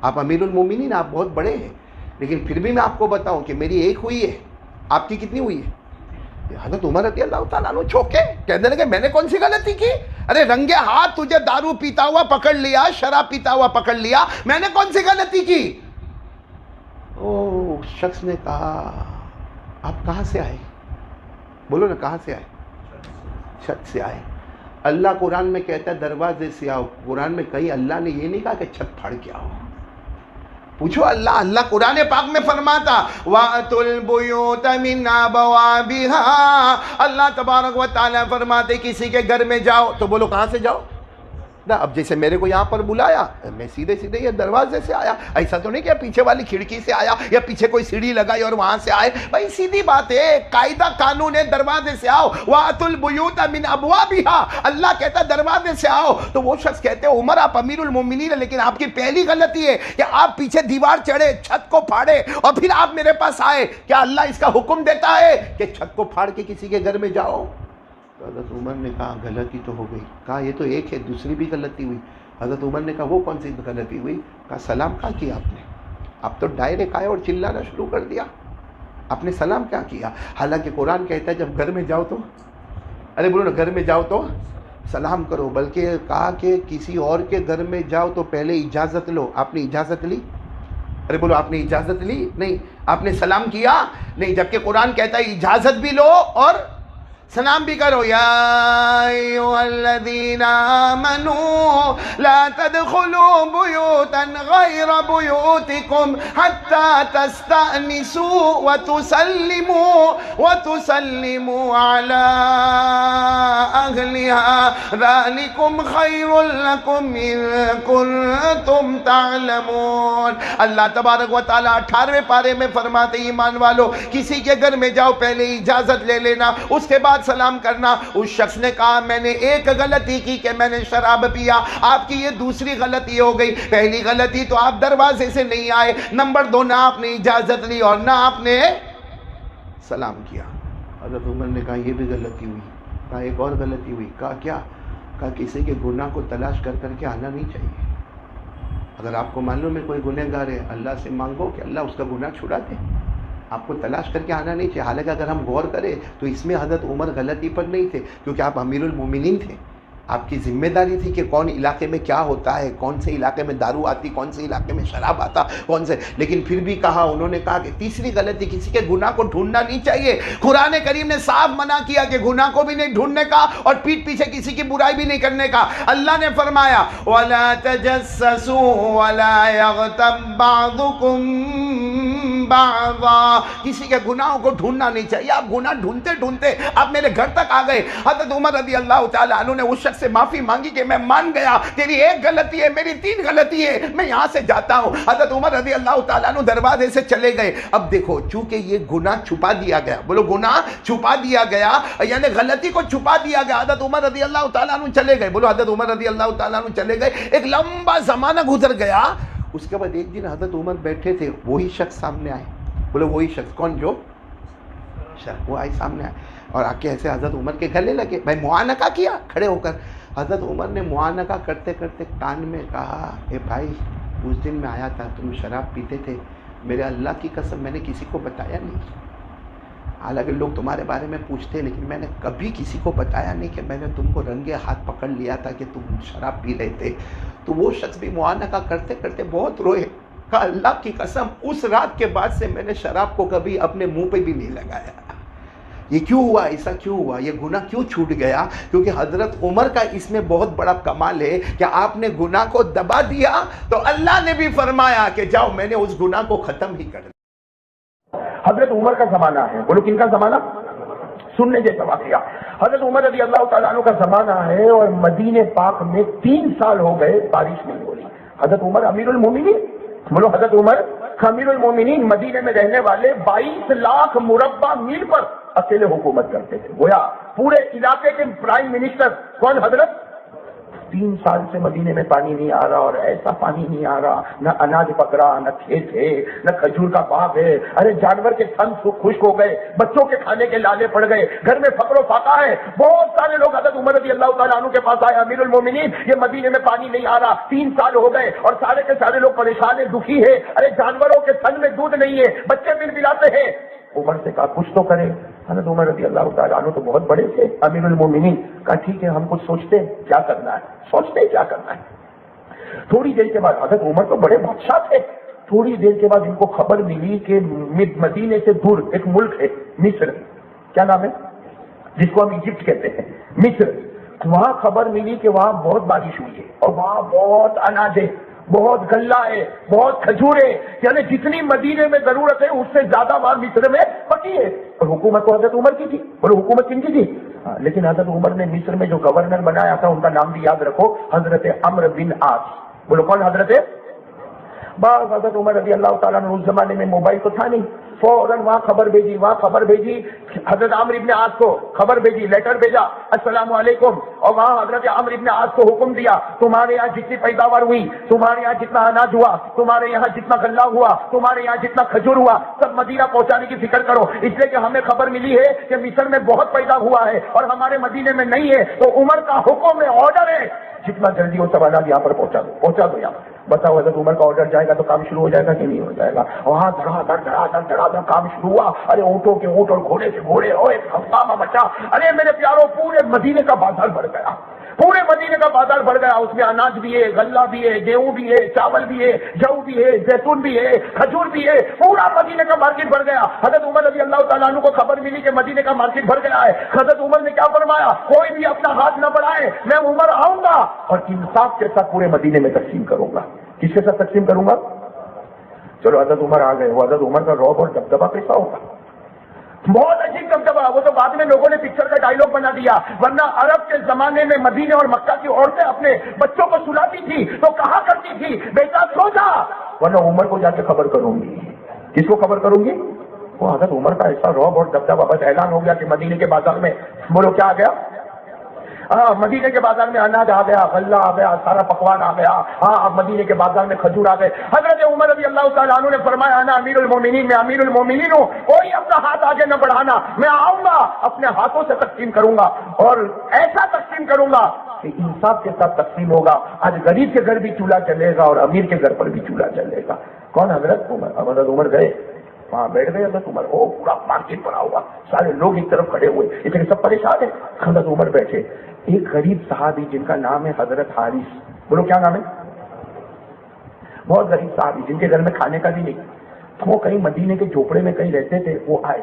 آپ امیر المومنین، آپ بہت بڑے ہیں، لیکن پھر بھی میں آپ کو بتاؤں کہ میری ایک ہوئی ہے، آپ کی کتنی ہوئی ہے؟ حضرت عمر رضی اللہ تعالیٰ عنہ چوکے، کہنے لگے میں نے کون سی غلطی کی؟ ارے رنگے ہاتھ تجھے دارو پیتا ہوا پکڑ لیا، شراب پیتا ہوا پکڑ لیا، میں نے کون سی غلطی کی؟ شخص نے کہا آپ کہاں سے آئے؟ بولو نا کہاں سے آئے؟ چھت سے آئے۔ اللہ قرآن میں کہتا ہے دروازے سے آؤ، قرآن میں کہیں اللہ نے یہ نہیں کہا کہ چھت پھاڑ کے آؤ۔ پوچھو اللہ قرآن پاک میں فرماتا وَأْتُوا الْبُيُوتَ مِنْ أَبْوَابِهَا، اللہ تبارک و تعالیٰ فرماتے کسی کے گھر میں جاؤ تو بولو کہاں سے جاؤ؟ نا اب جیسے میرے کو یہاں پر بلایا، میں سیدھے سیدھے یہ دروازے سے آیا، ایسا تو نہیں کہ پیچھے والی کھڑکی سے آیا یا پیچھے کوئی سیڑھی لگائی اور وہاں سے آئے. بھائی سیدھی بات ہے، قاعدہ قانون ہے، دروازے سے آؤ. وَأْتُوا الْبُيُوتَ مِنْ أَبْوَابِهَا، اللہ کہتا ہے دروازے سے آؤ. تو وہ شخص کہتے ہیں عمر آپ امیر المومنین ہیں، لیکن آپ کی پہلی غلطی ہے کہ آپ پیچھے دیوار چڑھے، چھت کو پھاڑے اور پھر آپ میرے پاس آئے. کیا اللہ اس کا حکم دیتا ہے کہ چھت کو پھاڑ کے کسی کے گھر میں جاؤ؟ تو حضرت عمر نے کہا غلطی تو ہو گئی. کہا یہ تو ایک ہے، دوسری بھی غلطی ہوئی. حضرت عمر نے کہا وہ کون سی غلطی ہوئی؟ کہا سلام کیا کیا آپ نے؟ آپ تو ڈائریکٹ آئے اور چلانا شروع کر دیا. آپ نے سلام کیا کیا؟ حالانکہ قرآن کہتا ہے جب گھر میں جاؤ تو، ارے بولو نا، گھر میں جاؤ تو سلام کرو. بلکہ کہا کہ کسی اور کے گھر میں جاؤ تو پہلے اجازت لو. آپ نے اجازت لی؟ ارے بولو آپ نے اجازت لی؟ نہیں. آپ نے سلام کیا؟ نہیں. جبکہ قرآن کہتا ہے اجازت بھی لو اور سلام بھی کرو. یا ایھا الذین آمنوا لا تدخلوا بیوتا غیر بیوتکم حتی تستأنسوا وتسلموا علی اہلها ذلکم خیر لکم ان کنتم تعلمون. اللہ تبارک و تعالیٰ 18ویں پارے میں فرماتے ہیں ایمان والو کسی کے گھر میں جاؤ پہلے اجازت لے لینا، اس کے بعد سلام کرنا. اس شخص نے کہا میں نے ایک غلطی کی کہ میں نے شراب پیا. آپ کی یہ دوسری غلطی ہو گئی. پہلی غلطی تو آپ دروازے سے نہیں آئے، نمبر 2 نہ آپ نے اجازت لی اور نہ آپ نے سلام کیا. حضرت عمر نے کہا یہ بھی غلطی ہوئی. کہا ایک اور غلطی ہوئی. کہا کیا؟ کہا کسی کے گناہ کو تلاش کر کر کے آنا نہیں چاہیے. اگر آپ کو معلوم ہے کوئی گنہگار ہے، اللہ سے مانگو کہ اللہ اس کا گناہ چھڑا دے. آپ کو تلاش کر کے آنا نہیں چاہیے. حالانکہ اگر ہم غور کریں تو اس میں حضرت عمر غلطی پر نہیں تھے، کیونکہ آپ امیر المومنین تھے. آپ کی ذمہ داری تھی کہ کون علاقے میں کیا ہوتا ہے، کون سے علاقے میں دارو آتی، کون سے علاقے میں شراب آتا، کون سے. لیکن پھر بھی کہا، انہوں نے کہا کہ تیسری غلطی کسی کے گناہ کو ڈھونڈنا نہیں چاہیے. قرآن کریم نے صاف منع کیا کہ گناہ کو بھی نہیں ڈھونڈنے کا اور پیٹھ پیچھے کسی کی برائی بھی نہیں کرنے کا. اللہ نے فرمایا وَلَا تَجَسَّسُوا وَلَا يَغْتَبْ بَعْضُكُمْ بَعْضًا. کسی کے گناہوں کو ڈھونڈنا نہیں چاہیے. آپ گناہ ڈھونڈتے ڈھونڈتے آپ میرے گھر تک آ گئے. حضرت عمر رضی اللہ تعالیٰ عنہ نے اس شخص سے معافی مانگی کہ میں مان گیا، تیری ایک غلطی ہے، میری 3 غلطی ہے، میں یہاں سے جاتا ہوں. حضرت عمر رضی اللہ تعالیٰ عنہ دروازے سے چلے گئے. اب دیکھو چونکہ یہ گناہ چھپا دیا گیا، بولو گناہ چھپا دیا گیا، یعنی غلطی کو چھپا دیا گیا. حضرت عمر رضی اللہ تعالیٰ عنہ چلے گئے. بولو حضرت عمر رضی اللہ تعالیٰ عنہ چلے گئے. ایک لمبا زمانہ گزر گیا. اس کے بعد ایک دن حضرت عمر بیٹھے تھے، وہی شخص سامنے آئے. بولو وہی شخص. کون؟ جو شخص وہ آئے سامنے آئے اور آ کے ایسے حضرت عمر کے گلے لگے. بھائی معانقہ کیا کھڑے ہو کر. حضرت عمر نے معانقہ کرتے کرتے کان میں کہا اے بھائی اس دن میں آیا تھا، تم شراب پیتے تھے، میرے اللہ کی قسم میں نے کسی کو بتایا نہیں. حالانکہ لوگ تمہارے بارے میں پوچھتے ہیں، لیکن میں نے کبھی کسی کو بتایا نہیں کہ میں نے تم کو رنگے ہاتھ پکڑ لیا تھا کہ تم شراب پی رہے تھے. تو وہ شخص بھی معانقہ کرتے کرتے بہت روئے. کہا اللہ کی قسم اس رات کے بعد سے میں نے شراب کو کبھی اپنے منہ پہ بھی نہیں لگایا. یہ کیوں ہوا؟ ایسا کیوں ہوا؟ یہ گناہ کیوں چھوٹ گیا؟ کیونکہ حضرت عمر کا اس میں بہت بڑا کمال ہے کہ آپ نے گناہ کو دبا دیا تو اللہ نے بھی فرمایا کہ جاؤ میں نے اس گناہ کو ختم ہی کر دیا. حضرت عمر کا زمانہ ہے. بولو کن کا زمانہ؟ سننے جیسا واقعہ. حضرت عمر رضی اللہ تعالیٰ عنہ کا زمانہ ہے اور مدینہ پاک میں 3 سال ہو گئے بارش نہیں ہو رہی. حضرت عمر امیر المومنین، بولو حضرت عمر امیر المومنین، مدینے میں رہنے والے 22 لاکھ مربع میل پر اکیلے حکومت کرتے تھے. گویا پورے علاقے کے پرائم منسٹر کون؟ حضرت. 3 سال سے مدینے میں پانی نہیں آ رہا اور ایسا پانی نہیں آ رہا، نہ اناج پک رہا، نہ کھیت ہے، نہ کھجور کا باغ ہے. ارے جانور کے تھن خشک ہو گئے، بچوں کے کھانے کے لالے پڑ گئے، گھر میں فقر و فاقہ ہے. بہت سارے لوگ حضرت عمر رضی اللہ تعالیٰ عنہ کے پاس آئے، امیر المومنین یہ مدینے میں پانی نہیں آ رہا، 3 سال ہو گئے اور سارے کے سارے لوگ پریشان ہیں، دکھی ہے. ارے جانوروں کے تھن میں دودھ نہیں ہے، بچے بلبلاتے ہیں. عمر سے کہا کچھ تو کرے. حضرت عمر رضی اللہ تعالیٰ عنہ تو بہت بڑے تھے، امیر المومنین. کہا ٹھیک ہے ہم کچھ سوچتے ہیں کیا کرنا ہے، سوچتے ہیں کیا کرنا ہے. تھوڑی دیر کے بعد حضرت عمر تو بڑے بادشاہ تھے. تھوڑی دیر کے بعد ان کو خبر ملی کہ مدینے سے دور ایک ملک ہے مصر، کیا نام ہے جس کو ہم ایجپٹ کہتے ہیں، مصر. وہاں خبر ملی کہ وہاں بہت بارش ہوئی ہے اور وہاں بہت اناج ہے، بہت غلہ ہے، بہت کھجورے، یعنی جتنی مدینے میں ضرورت ہے اس سے زیادہ وہاں مصر میں پکی ہے. اور حکومت تو حضرت عمر کی تھی. بولو حکومت کن کی تھی؟ لیکن حضرت عمر نے مصر میں جو گورنر بنایا تھا ان کا نام بھی یاد رکھو، حضرت عمرو بن عاص. بولو کون؟ حضرت بعض حضرت عمر رضی اللہ تعالیٰ عنہ. اس زمانے میں موبائل تو تھا نہیں، فوراً وہاں خبر بھیجی، وہاں خبر بھیجی، حضرت عمرو بن عاص کو خبر بھیجی، لیٹر بھیجا، السلام علیکم. اور وہاں حضرت عمرو بن عاص کو حکم دیا، تمہارے یہاں جتنی پیداوار ہوئی، تمہارے یہاں جتنا اناج ہوا، تمہارے یہاں جتنا غلہ ہوا، تمہارے یہاں جتنا کھجور ہوا، سب مدینہ پہنچانے کی فکر کرو، اس لیے کہ ہمیں خبر ملی ہے کہ مصر میں بہت پیدا ہوا ہے اور ہمارے مدینے میں نہیں ہے. تو عمر کا حکم ہے، آرڈر ہے، جتنا جلدی ہو سب اناج یہاں پر پہنچا دو، پہنچا دو یہاں. بتاؤ حضرت عمر کا آرڈر جائے گا تو کام شروع ہو جائے گا کہ نہیں ہو جائے گا؟ وہاں دھڑا دھڑ کام شروع ہوا. ارے اونٹوں کے اونٹ اور گھوڑے کے گھوڑے، اور ایک ہنگامہ مچا. ارے میرے پیاروں، پورے مدینے کا بازار بڑھ گیا، پورے مدینے کا بازار بڑھ گیا. اس میں اناج بھی ہے، غلہ بھی ہے، گیہوں بھی ہے، چاول بھی ہے، جو بھی ہے، زیتون بھی ہے، کھجور بھی ہے. پورا مدینے کا مارکیٹ بڑھ گیا. حضرت عمر رضی اللہ تعالیٰ عنہ کو خبر ملی کہ مدینے کا مارکیٹ بڑھ گیا ہے. حضرت عمر نے کیا فرمایا؟ کوئی بھی اپنا ہاتھ نہ بڑھائے، میں عمر آؤں گا اور انصاف کے ساتھ پورے مدینے میں تقسیم کروں گا. کس کے ساتھ تقسیم کروں گا؟ چلو حضرت عمر آ گئے. وہ حضرت عمر کا رعب اور دبدبہ کیسا ہوگا؟ بہت عجیب دبدبہ. وہ تو بعد میں لوگوں نے پکچر کا ڈائلگ بنا دیا، ورنہ عرب کے زمانے میں مدینے اور مکہ کی عورتیں اپنے بچوں کو سلاتی تھی تو کہا کرتی تھی بیٹا سو جا، ورنہ عمر کو جا کے خبر کروں گی. کس کو خبر کروں گی؟ وہ حضرت عمر کا ایسا رعب اور دبدبہ، بس اعلان ہو گیا کہ مدینے کے بازار میں، بولو کیا آ گیا؟ ہاں، مدینے کے بازار میں اناج آ گیا، غلہ آ گیا، سارا پکوان آ گیا. ہاں، اب مدینے کے بازار میں کھجور آ گئے. حضرت عمر رضی اللہ تعالیٰ عنہ نے فرمایا انا امیر المومنین، میں امیر المومنین ہوں، کوئی اپنا ہاتھ آگے نہ بڑھانا، میں آؤں گا اپنے ہاتھوں سے تقسیم کروں گا اور ایسا تقسیم کروں گا کہ انصاف کے ساتھ تقسیم ہوگا. آج غریب کے گھر بھی چولہا چلے گا اور امیر کے گھر پر بھی چولہا چلے گا. کون؟ حضرت عمر. اب حضرت عمر گئے، وہاں بیٹھ گئے حضرت عمر. او پورا مارکیٹ بنا ہوا، سارے لوگ ایک طرف کھڑے ہوئے، اس لیے سب پریشان ہیں. حضرت عمر بیٹھے. ایک غریب صحابی جن کا نام ہے حضرت حارث، بولو کیا نام ہے؟ بہت غریب صحابی جن کے گھر میں کھانے کا بھی نہیں، وہ کہیں مدینے کے جھوپڑے میں کہیں رہتے تھے. وہ آئے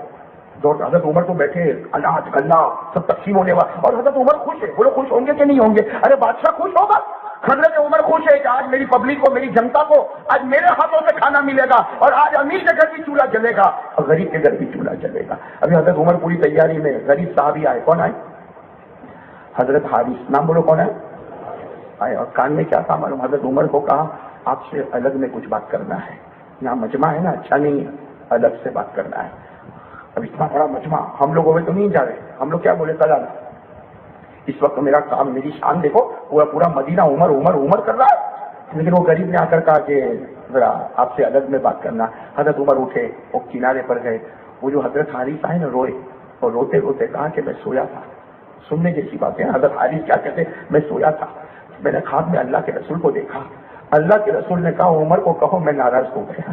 دور حضرت عمر تو بیٹھے، اناج غلہ سب تقسیم ہونے والا، اور حضرت عمر خوش ہے. بولو خوش ہوں گے کہ نہیں ہوں گے؟ ارے بادشاہ خوش ہوگا. حضرت عمر خوش ہے کہ آج میری پبلک کو، میری جنتا کو آج میرے ہاتھوں سے کھانا ملے گا اور آج امیر کے گھر بھی چولہا جلے گا اور غریب کے گھر بھی چولہا جلے گا. ابھی حضرت عمر پوری تیاری میں، غریب صحابی آئے. کون آئے؟ حضرت حارث. نام بولو کون ہے؟ آئے اور کان میں کیا تھا معلوم؟ حضرت عمر کو کہا آپ سے الگ میں کچھ بات کرنا ہے، یہاں مجمع ہے نا، اچھا نہیں ہے، الگ سے بات کرنا ہے. اب اتنا بڑا مجمع ہم لوگوں میں تو نہیں جا رہے. ہم لوگ کیا بولے؟ کل آنا. اس وقت میرا کام، میری شان دیکھو، پورا مدینہ عمر عمر عمر کر رہا ہے، لیکن وہ غریب نے آ کر کہا کہ ذرا آپ سے الگ میں بات کرنا. حضرت عمر اٹھے، وہ کنارے پر گئے. وہ جو حضرت حارث آئے نا، روئے اور روتے روتے کہا کہ میں سویا تھا. سننے جیسی باتیں. حضرت حارث کیا کہتے؟ میں سویا تھا، میں نے خواب میں اللہ کے رسول کو دیکھا. اللہ کے رسول نے کہا عمر کو کہو میں ناراض ہو گیا،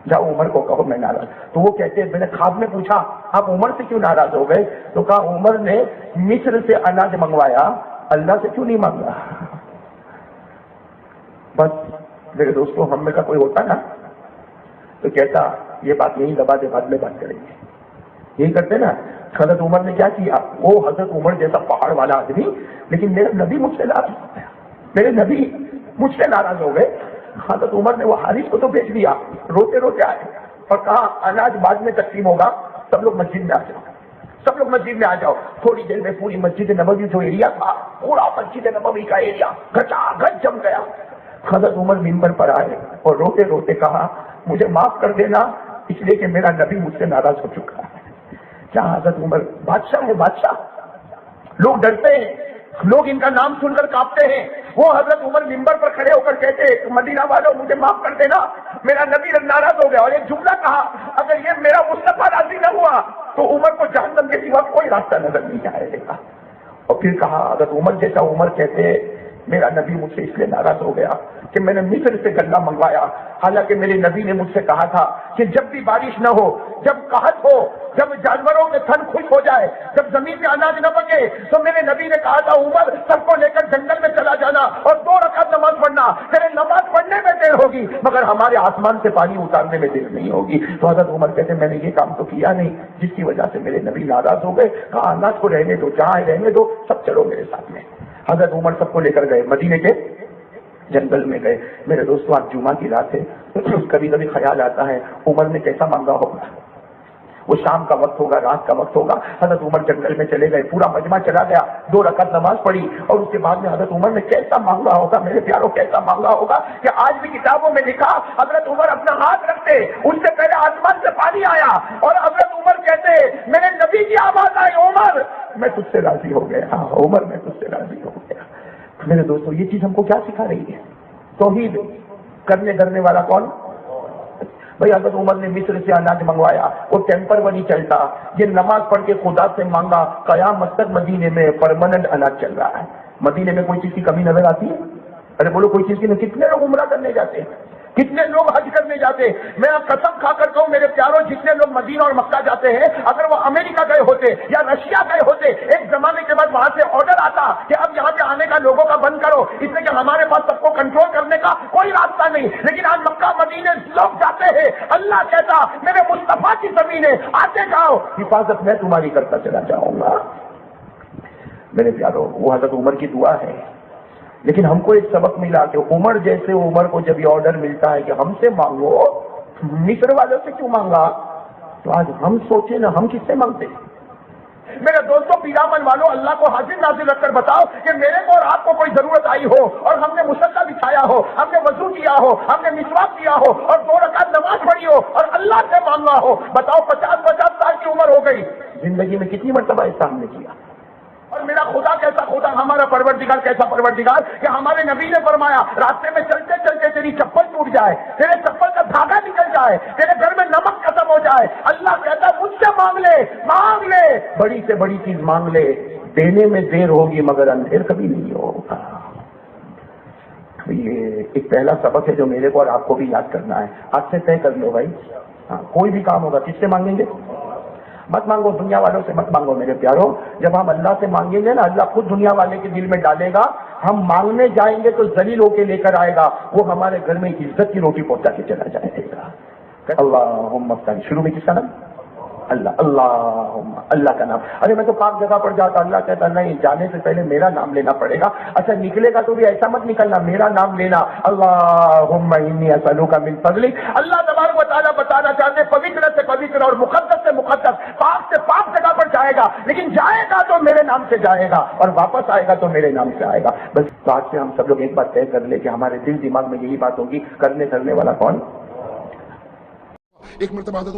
جاؤ عمر کو کہو میں ناراض. تو وہ کہتے ہیں میں نے خواب میں پوچھا آپ عمر سے کیوں ناراض ہو گئے؟ تو کہا عمر نے مصر سے اناج منگوایا، اللہ سے کیوں نہیں مانگا؟ بس میرے دوستوں، ہم میں کا کوئی ہوتا نا تو کہتا یہ بات یہیں دبا دے، بعد میں بات کریں گے. یہی کرتے نا. حضرت عمر نے کیا کیا؟ وہ حضرت عمر جیسا پہاڑ والا آدمی، لیکن میرے نبی مجھ سے ناراض ہو گیا، میرے نبی مجھ سے ناراض ہو گئے. حضرت عمر نے وہ حارث کو تو بیچ دیا، روتے روتے آئے اور کہا اناج بعد میں تقسیم ہوگا، سب لوگ مسجد میں آ جاؤ، سب لوگ مسجد میں آ جاؤ. تھوڑی دیر میں پوری مسجد نبوی جو ایریا تھا، پورا مسجد نبوی کا ایریا گھچا گھچ جم گیا. حضرت عمر منبر پر آئے اور روتے روتے کہا مجھے معاف کر دینا، اس لیے کہ میرا نبی مجھ سے ناراض ہو چکا ہے. کیا حضرت عمر بادشاہ ہے؟ بادشاہ. لوگ ڈرتے ہیں، لوگ ان کا نام سن کر کانپتے ہیں. وہ حضرت عمر منبر پر کھڑے ہو کر کہتے مدینہ والوں مجھے معاف کر دینا، میرا نبی ناراض ہو گیا. اور ایک جملہ کہا اگر یہ میرا مصطفیٰ راضی نہ ہوا تو عمر کو جہنم کے سوا کوئی راستہ نظر نہیں آئے گا. اور پھر کہا حضرت عمر جیسا عمر کہتے میرا نبی مجھ سے اس لیے ناراض ہو گیا کہ میں نے مصر سے غلہ منگوایا، حالانکہ میرے نبی نے مجھ سے کہا تھا کہ جب بھی بارش نہ ہو، جب قحط ہو، جب جانوروں کے تھن خشک ہو جائے، جب زمین میں اناج نہ پکے، تو میرے نبی نے کہا تھا عمر سب کو لے کر جنگل میں چلا جانا اور 2 رکعت نماز پڑھنا. تیرے نماز پڑھنے میں دیر ہوگی مگر ہمارے آسمان سے پانی اتارنے میں دیر نہیں ہوگی. تو حضرت عمر کہتے میں نے یہ کام تو کیا نہیں جس کی وجہ سے میرے نبی ناراض ہو گئے. کہا اناج کو رہنے دو، جہاں رہنے دو، سب چلو میرے ساتھ میں. حضرت عمر سب کو لے کر گئے مدینے کے جنگل میں گئے. میرے دوستوں آج جمعہ کی رات ہے, کبھی کبھی خیال آتا ہے عمر نے کیسا مانگا ہوگا. وہ شام کا وقت ہوگا, رات کا وقت ہوگا, حضرت عمر جنگل میں چلے گئے, پورا مجمع چلا گیا, 2 رکعت نماز پڑھی اور اس کے بعد میں حضرت عمر نے کیسا مانگا ہوگا میرے پیاروں, کیسا مانگا ہوگا کہ آج بھی کتابوں میں لکھا حضرت عمر اپنا ہاتھ رکھتے, اس سے پہلے آسمان سے پانی آیا اور حضرت عمر کہتے میرے نبی کی آواز آئی, عمر میں تجھ سے راضی ہو گیا, ہاں عمر میں تجھ سے راضی ہو گیا. میرے دوستوں یہ چیز ہم کو کیا سکھا رہی ہے؟ توحید کرنے والا کون؟ بھائی حضرت عمر نے مصر سے اناج منگوایا, وہ ٹیمپر نہیں چلتا, یہ نماز پڑھ کے خدا سے مانگا, قیامت تک مدینے میں پرماننٹ اناج چل رہا ہے. مدینے میں کوئی چیز کی کمی نظر آتی ہے؟ ارے بولو کوئی چیز کی نہیں. کتنے لوگ عمرہ کرنے جاتے ہیں, کتنے لوگ حج کرنے جاتے ہیں. میں قسم کھا کر کہوں میرے پیاروں, جتنے لوگ مدینہ اور مکہ جاتے ہیں, اگر وہ امریکہ گئے ہوتے یا رشیا گئے ہوتے, ایک زمانے کے بعد وہاں سے آرڈر آتا کہ اب یہاں پہ آنے کا لوگوں کا بند کرو, اس لیے کہ ہمارے پاس سب کو کنٹرول کرنے کا کوئی راستہ نہیں. لیکن آج مکہ مدینے لوگ جاتے ہیں, اللہ کہتا میرے مصطفیٰ کی زمین ہے, آتے جاؤ, حفاظت میں تمہاری کرتا چلا جاؤں گا. میرے پیاروں وہ حضرت عمر کی دعا ہے. لیکن ہم کو ایک سبق ملا کہ عمر جیسے عمر کو جب یہ آرڈر ملتا ہے کہ ہم سے مانگو, مصر والوں سے کیوں مانگا, تو آج ہم سوچے نا ہم کس سے مانگتے. میرے دوستوں پیرامن والوں, اللہ کو حاضر ناظر رکھ کر بتاؤ کہ میرے کو اور آپ کو کوئی ضرورت آئی ہو اور ہم نے مصلی بچھایا ہو, ہم نے وضو کیا ہو, ہم نے مسواک کیا ہو اور 2 رکعت نماز پڑھی ہو اور اللہ سے مانگا ہو, بتاؤ 50 سال کی عمر ہو گئی, زندگی میں کتنی مرتبہ احسان نے کیا. اور میرا خدا کیسا خدا, ہمارا پروردگار کیسا پروردگار کہ ہمارے نبی نے فرمایا راستے میں چلتے چلتے تیری چپل ٹوٹ جائے, تیرے چپل کا دھاگا نکل جائے, تیرے گھر میں نمک ختم ہو جائے, اللہ کہتا مجھ سے مانگ لے, مانگ لے, بڑی سے بڑی چیز مانگ لے, دینے میں دیر ہوگی مگر اندھیر کبھی نہیں ہوگا. یہ ایک پہلا سبق ہے جو میرے کو اور آپ کو بھی یاد کرنا ہے. آج سے طے کر لو بھائی, ہاں کوئی بھی کام ہوگا کس سے مانگیں گے؟ مت مانگو دنیا والوں سے, مت مانگو میرے پیاروں. جب ہم اللہ سے مانگیں گے نا, اللہ خود دنیا والے کے دل میں ڈالے گا. ہم مانگنے جائیں گے تو ذلیل ہو کے لے کر آئے گا, وہ ہمارے گھر میں عزت کی روٹی پہنچا کے چلا جائے گا. اللہم افتح, شروع میں کس کا نام؟ اللہ, اللہم, اللہ کا نام. ارے میں تو پاک جگہ پر جاتا, اللہ کہتا نہیں, جانے سے پہلے میرا نام لینا پڑے گا. اچھا نکلے گا تو بھی ایسا مت نکلنا, میرا نام لینا, اللہم انی اسألک من فضلک. اللہ تبارک و تعالیٰ بتانا چاہتے پوتر سے پوتر اور مقدس سے مقدس, پاک سے پاک جگہ پر جائے گا, لیکن جائے گا تو میرے نام سے جائے گا اور واپس آئے گا تو میرے نام سے آئے گا. بس آج سے ہم سب لوگ ایک بات طے کر لیں کہ ہمارے دل دماغ میں یہی بات ہوگی, کرنے والا کون؟ ایک مرتبہ حضرت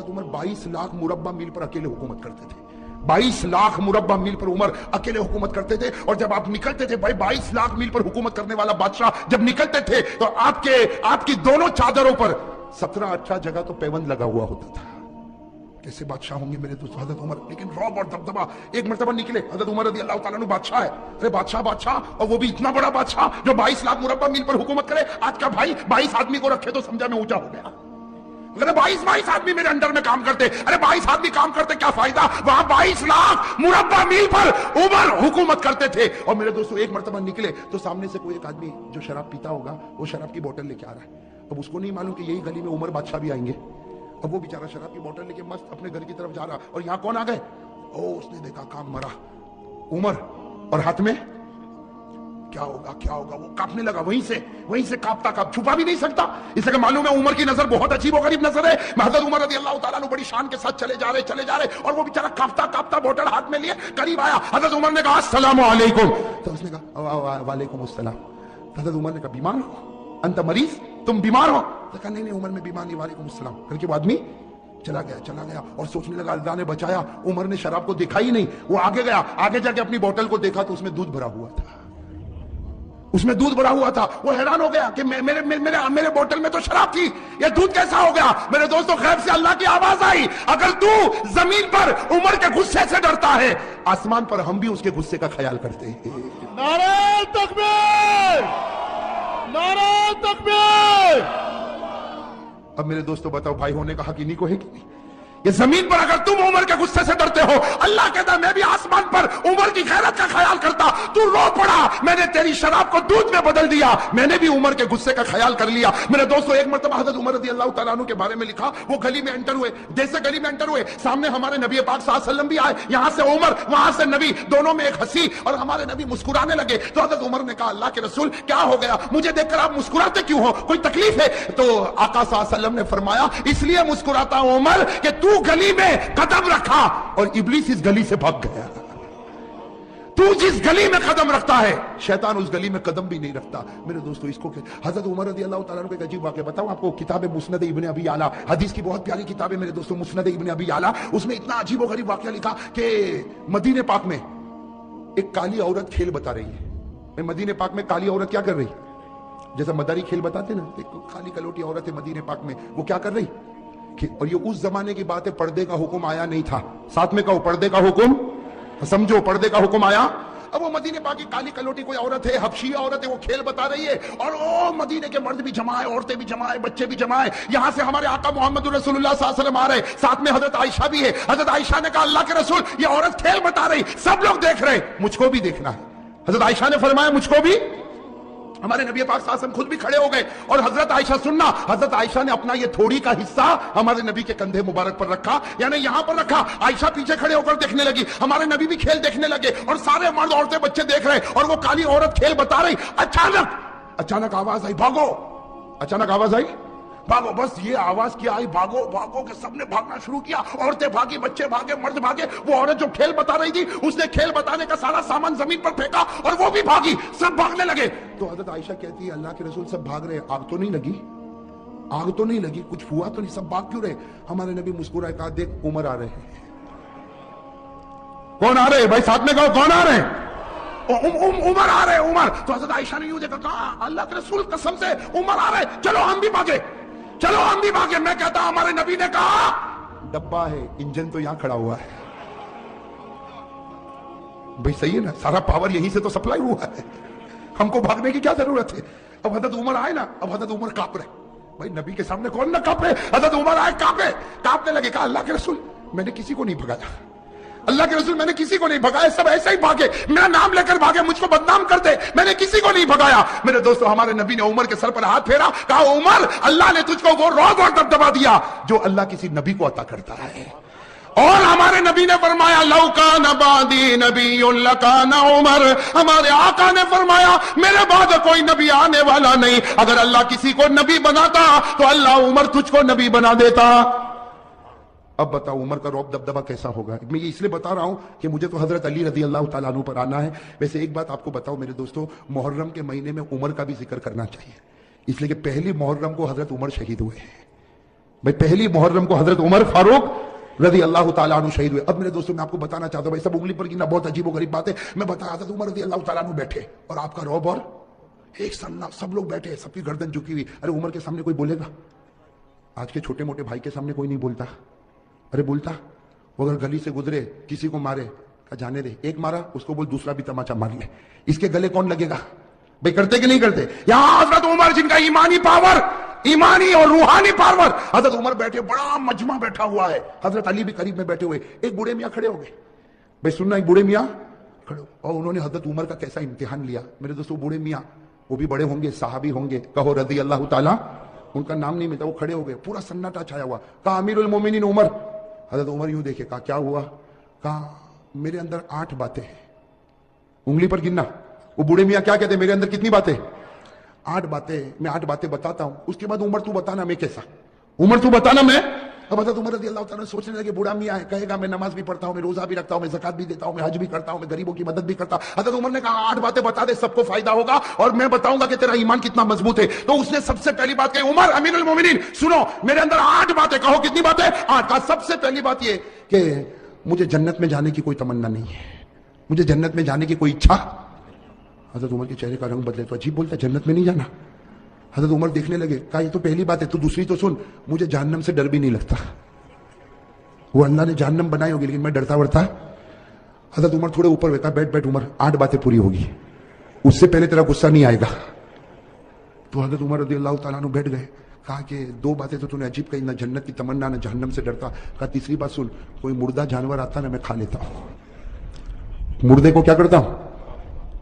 عمر 22 لاکھ مربع میل پر اکیلے حکومت کرتے تھے. 22 لاکھ مربع میل پر عمر اکیلے حکومت کرتے تھے. اور جب آپ نکلتے تھے بھائی 22 لاکھ میل پر حکومت کرنے والا بادشاہ جب نکلتے تھے تو آپ کی دونوں چادروں پر 17-18 جگہ تو پیوند لگا ہوا ہوتا تھا. کیسے بادشاہ ہوں گے میرے دوست حضرت عمر, لیکن رعب اور دبدبا. ایک مرتبہ نکلے حضرت عمر رضی اللہ تعالیٰ عنہ, بادشاہ ہے, ارے بادشاہ, اور وہ بھی اتنا بڑا بادشاہ جو 22 لاکھ مربع میل پر حکومت کرے. آج کا بھائی 22 آدمی کو رکھے تو سمجھا میں اونچا ہو گیا. اگر 22 آدمی میرے انڈر میں کام کرتے, ارے 22 آدمی کام کرتے کیا فائدہ, وہاں 22 لاکھ مربع میل پر عمر حکومت کرتے تھے. اور میرے دوستو ایک مرتبہ نکلے تو سامنے سے کوئی ایک آدمی جو شراب پیتا ہوگا, وہ شراب کی بوتل لے کے آ رہا ہے. اب اس کو نہیں معلوم کہ یہی گلی میں عمر بادشاہ بھی آئیں گے. اب وہ بیچارہ شراب کی بوتل لے کے مست اپنے گھر کی طرف جا رہا, اور یہاں کون آ گئے, اس نے دیکھا کام مرا عمر, اور ہاتھ میں کیا ہوگا وہ کانپنے لگا. وہیں سے کانپتا چھپا بھی نہیں سکتا, اس لیے معلوم ہے عمر کی نظر بہت عجیب و غریب نظر ہے. حضرت عمر رضی اللہ تعالیٰ عنہ بڑی شان کے ساتھ چلے جا رہے, اور وہ بیچارہ کانپتا بوتل ہاتھ میں لیے قریب آیا. حضرت عمر نے کہا السلام علیکم, تو اس نے کہا وعلیکم السلام. حضرت عمر نے کہا بیمار ہو, انت مریض, تم بیمار ہو؟ کہا نہیں عمر میں بیمار نہیں, وعلیکم السلام کر کے وہ آدمی چلا گیا اور سوچنے لگا اللہ نے بچایا. عمر نے شراب کو دیکھا ہی نہیں, وہ آگے گیا, آگے جا کے اپنی بوتل کو دیکھا تو اس میں دودھ بھرا ہوا تھا. وہ حیران ہو گیا کہ میرے بوتل میں تو شراب تھی, یہ دودھ کیسا ہو گیا. میرے دوستوں غیب سے اللہ کی آواز آئی, اگر تو زمین پر عمر کے غصے سے ڈرتا ہے, آسمان پر ہم بھی اس کے غصے کا خیال کرتے ہیں. نعرہ تکبیر, نعرہ تکبیر. اب میرے دوستوں بتاؤ بھائی ہونے کا حق انہی کو ہے کہ نہیں؟ یہ زمین پر اگر تم عمر کے غصے سے ڈرتے ہو، اللہ کہتا ہے میں بھی آسمان پر عمر کی غیرت کا خیال کرتا. تو رو پڑا، میں نے تیری شراب کو دودھ میں بدل دیا، میں نے بھی عمر کے غصے کا خیال کر لیا. میرے دوستو، ایک مرتبہ حضرت عمر رضی اللہ تعالیٰ عنہ کے بارے میں لکھا، وہ گلی میں انٹر ہوئے، جیسے گلی میں انٹر ہوئے سامنے ہمارے نبی پاک صلی اللہ علیہ وسلم بھی آئے، یہاں سے عمر وہاں سے نبی، دونوں میں ایک ہنسی، اور ہمارے نبی مسکرانے لگے. تو حضرت عمر نے کہا اللہ کے رسول کیا ہو گیا، مجھے دیکھ کر آپ مسکراتے کیوں ہو، کوئی تکلیف ہے؟ تو آقا صلی اللہ علیہ وسلم نے فرمایا اس لیے مسکراتا ہوں عمر کہ تو گلی میں قدم رکھا اور ابلیس اس گلی سے بھاگ گیا. تو جس گلی میں قدم رکھتا ہے شیطان اس گلی میں قدم بھی نہیں رکھتا. میرے دوستو، اس کو حضرت عمر رضی اللہ تعالیٰ عنہ کو ایک عجیب واقعہ بتاؤں آپ کو. کتاب مسند ابن ابی اعلیٰ، حدیث کی بہت پیاری کتاب ہے میرے دوستو، مسند ابن ابی اعلیٰ. اس میں اتنا عجیب و غریب واقعہ لکھا کہ مدینہ پاک میں ایک کالی عورت کھیل بتا رہی ہے. مدینہ پاک میں کالی عورت کیا کر رہی؟ جیسا مداری کھیل بتاتے نا، ایک کالی کلوٹی عورت ہے مدینہ پاک میں، وہ کیا کر رہی؟ اور یہ اس زمانے کی بات ہے، پردے کا حکم آیا نہیں تھا. ساتھ میں کہو پردے کا حکم، سمجھو پردے کا حکم آیا. اب وہ مدینے پاک کی کالی کلوٹی کوئی عورت ہے، حبشی عورت ہے، وہ کھیل بتا رہی ہے، اور او مدینے کے مرد بھی جمع ہے، عورتیں بھی جمع ہے، بچے بھی جمع ہے. یہاں سے ہمارے آقا محمد رسول اللہ صلی اللہ علیہ وسلم آ رہے، ساتھ میں حضرت عائشہ بھی ہے. حضرت عائشہ نے کہا اللہ کے رسول یہ عورت کھیل بتا رہی، سب لوگ دیکھ رہے، مجھ کو بھی دیکھنا ہے. حضرت عائشہ نے فرمایا مجھ کو بھی. ہمارے نبی پاک صلی اللہ علیہ وسلم خود بھی کھڑے ہو گئے، اور حضرت عائشہ سننا، حضرت عائشہ نے اپنا یہ تھوڑی کا حصہ ہمارے نبی کے کندھے مبارک پر رکھا، یعنی یہاں پر رکھا. عائشہ پیچھے کھڑے ہو کر دیکھنے لگی، ہمارے نبی بھی کھیل دیکھنے لگے، اور سارے مرد عورتیں بچے دیکھ رہے، اور وہ کالی عورت کھیل بتا رہی. اچانک آواز آئی بھاگو، اچانک آواز آئی بھاگو. بس یہ آواز کیا آئی بھاگو بھاگو کہ سب نے بھاگنا شروع کیا. عورتیں بھاگی، بچے بھاگے، مرد بھاگے. وہ عورت جو کھیل بتا رہی تھی اس نے کھیل بتانے کا سارا سامان زمین پر پھینکا اور وہ بھی بھاگی، سب بھاگنے لگے. تو حضرت عائشہ کہتی ہے اللہ کے رسول سب بھاگ رہے، آگ تو نہیں لگی؟ آگ تو نہیں لگی، کچھ ہوا تو نہیں، سب بھاگ کیوں رہے؟ ہمارے نبی مسکرائے کہا دیکھ عمر آ رہے ہیں. کون آ رہے ہیں بھائی؟ ساتھ میں کہو کون آ رہے ہیں؟ عمر آ رہے ہیں، عمر. تو حضرت عائشہ نے یوں دیکھا، کہا اللہ کے رسول قسم سے عمر آ رہے، چلو ہم بھی بھاگے، چلو ہم بھی بھاگے. میں کہتا ہوں ہمارے نبی نے کہا ڈبہ ہے، انجن تو یہاں کھڑا ہوا ہے. بھئی صحیح ہے نا، سارا پاور یہیں سے تو سپلائی ہوا ہے، ہم کو بھاگنے کی کیا ضرورت ہے؟ اب حضرت عمر آئے نا، اب حضرت عمر کانپ رہے. بھئی نبی کے سامنے کون نہ کانپے؟ حضرت عمر آئے کانپنے لگے. کہا اللہ کے رسول میں نے کسی کو نہیں بھگایا، اللہ کے رسول میں نے کسی کو نہیں بھگایا، سب ایسے ہی بھاگے، میرا نام لے کر بھاگے، مجھ کو بدنام کر دے، میں نے کسی کو نہیں بھگایا. میرے دوستو، ہمارے نبی نے عمر کے سر پر ہاتھ پھیرا، کہا عمر اللہ نے تجھ کو وہ رعب اور دبدبا دیا جو اللہ کسی نبی کو عطا کرتا ہے. اور ہمارے نبی نے فرمایا لو کان بعدی نبی لکان عمر، ہمارے آقا نے فرمایا میرے بعد کوئی نبی آنے والا نہیں، اگر اللہ کسی کو نبی بناتا تو اللہ عمر تجھ کو نبی بنا دیتا. اب بتاؤ عمر کا رعب دبدبا کیسا ہوگا؟ میں یہ اس لیے بتا رہا ہوں کہ مجھے تو حضرت علی رضی اللہ تعالیٰ عنہ پر آنا ہے. ویسے ایک بات آپ کو بتاؤ میرے دوستو، محرم کے مہینے میں عمر کا بھی ذکر کرنا چاہیے، اس لیے کہ پہلی محرم کو حضرت عمر شہید ہوئے ہیں. بھائی پہلی محرم کو حضرت عمر فاروق رضی اللہ تعالیٰ عنہ شہید ہوئے. اب میرے دوستوں میں آپ کو بتانا چاہتا ہوں، بھائی سب انگلی پر گننا بہت عجیب و غریب بات ہے. میں بتا رہا تھا عمر رضی اللہ تعالیٰ عنہ بیٹھے اور آپ کا رعب، اور ایک سامنا سب لوگ بیٹھے، سب کی گردن جھکی ہوئی. ارے عمر کے سامنے کوئی بولے گا؟ آج کے چھوٹے موٹے بھائی کے سامنے کوئی نہیں بولتا. ارے بولتا، وہ اگر گلی سے گزرے کسی کو مارے، کہا جانے دے، ایک مارا اس کو بول دوسرا بھی تماچا مار لے، اس کے گلے کون لگے گا؟ بھائی کرتے کہ نہیں کرتے؟ یہاں حضرت عمر جن کا ایمانی پاور، ایمانی اور روحانی پاور، حضرت عمر بیٹھے، بڑا مجمع بیٹھا ہوا ہے، حضرت علی بھی قریب میں بیٹھے ہوئے. ایک بوڑھے میاں کھڑے ہو گئے. بھائی سننا، ایک بوڑھے میاں کھڑے ہو، اور انہوں نے حضرت عمر کا کیسا امتحان لیا. میرے دوستو بوڑھے میاں وہ بھی بڑے ہوں گے، صحابی ہوں گے، کہو رضی اللہ تعالیٰ، ان کا نام نہیں ملتا. وہ کھڑے ہو گئے، پورا سناٹا چھایا ہوا. کہا امیر المومنین عمر. حضرت عمر یوں دیکھے، کہا کیا ہوا؟ کہا میرے اندر 8 باتیں ہیں، انگلی پر گننا. وہ بوڑھے میاں کیا کہتے ہیں؟ میرے اندر کتنی باتیں؟ 8 باتیں. میں 8 باتیں بتاتا ہوں، اس کے بعد عمر تو بتانا میں کیسا، عمر تو بتانا میں. اب حضرت عمر رضی اللہ تعالیٰ سوچنے لگے بوڑھا میاں ہے، کہے گا میں نماز بھی پڑھتا ہوں، میں روزہ بھی رکھتا ہوں، میں زکات بھی دیتا ہوں، میں حج بھی کرتا ہوں، میں غریبوں کی مدد بھی کرتا ہوں. حضرت عمر نے کہا 8 باتیں بتا دے، سب کو فائدہ ہوگا اور میں بتاؤں گا کہ تیرا ایمان کتنا مضبوط ہے. تو اس نے سب سے پہلی بات کہی، عمر امیر المومنین سنو، میرے اندر 8 باتیں. کہو کتنی باتیں؟ 8. کا سب سے پہلی بات یہ کہ مجھے جنت میں جانے کی کوئی تمنا نہیں ہے، مجھے جنت میں جانے کی کوئی اچھا. حضرت عمر کے چہرے کا رنگ بدلے، تو عجیب بولتا ہے جنت میں نہیں جانا. حضرت عمر دیکھنے لگے، کہا یہ تو پہلی بات ہے، تو دوسری تو سن، مجھے جہنم سے ڈر بھی نہیں لگتا. وہ اللہ نے جہنم بنائی ہوگی لیکن میں ڈرتا ورتا. حضرت عمر تھوڑے اوپر بیٹھا، بیٹھ عمر، 8 باتیں پوری ہوگی، اس سے پہلے تیرا غصہ نہیں آئے گا. تو حضرت عمر رضی اللہ تعالیٰ عنہ بیٹھ گئے. کہا کہ دو باتیں تو نے عجیب کہی، نہ جنت کی تمنا نہ جہنم سے ڈرتا. کہا تیسری بات سن، کوئی مردہ جانور آتا نا میں کھا لیتا ہوں، مردے کو کیا کرتا ہوں؟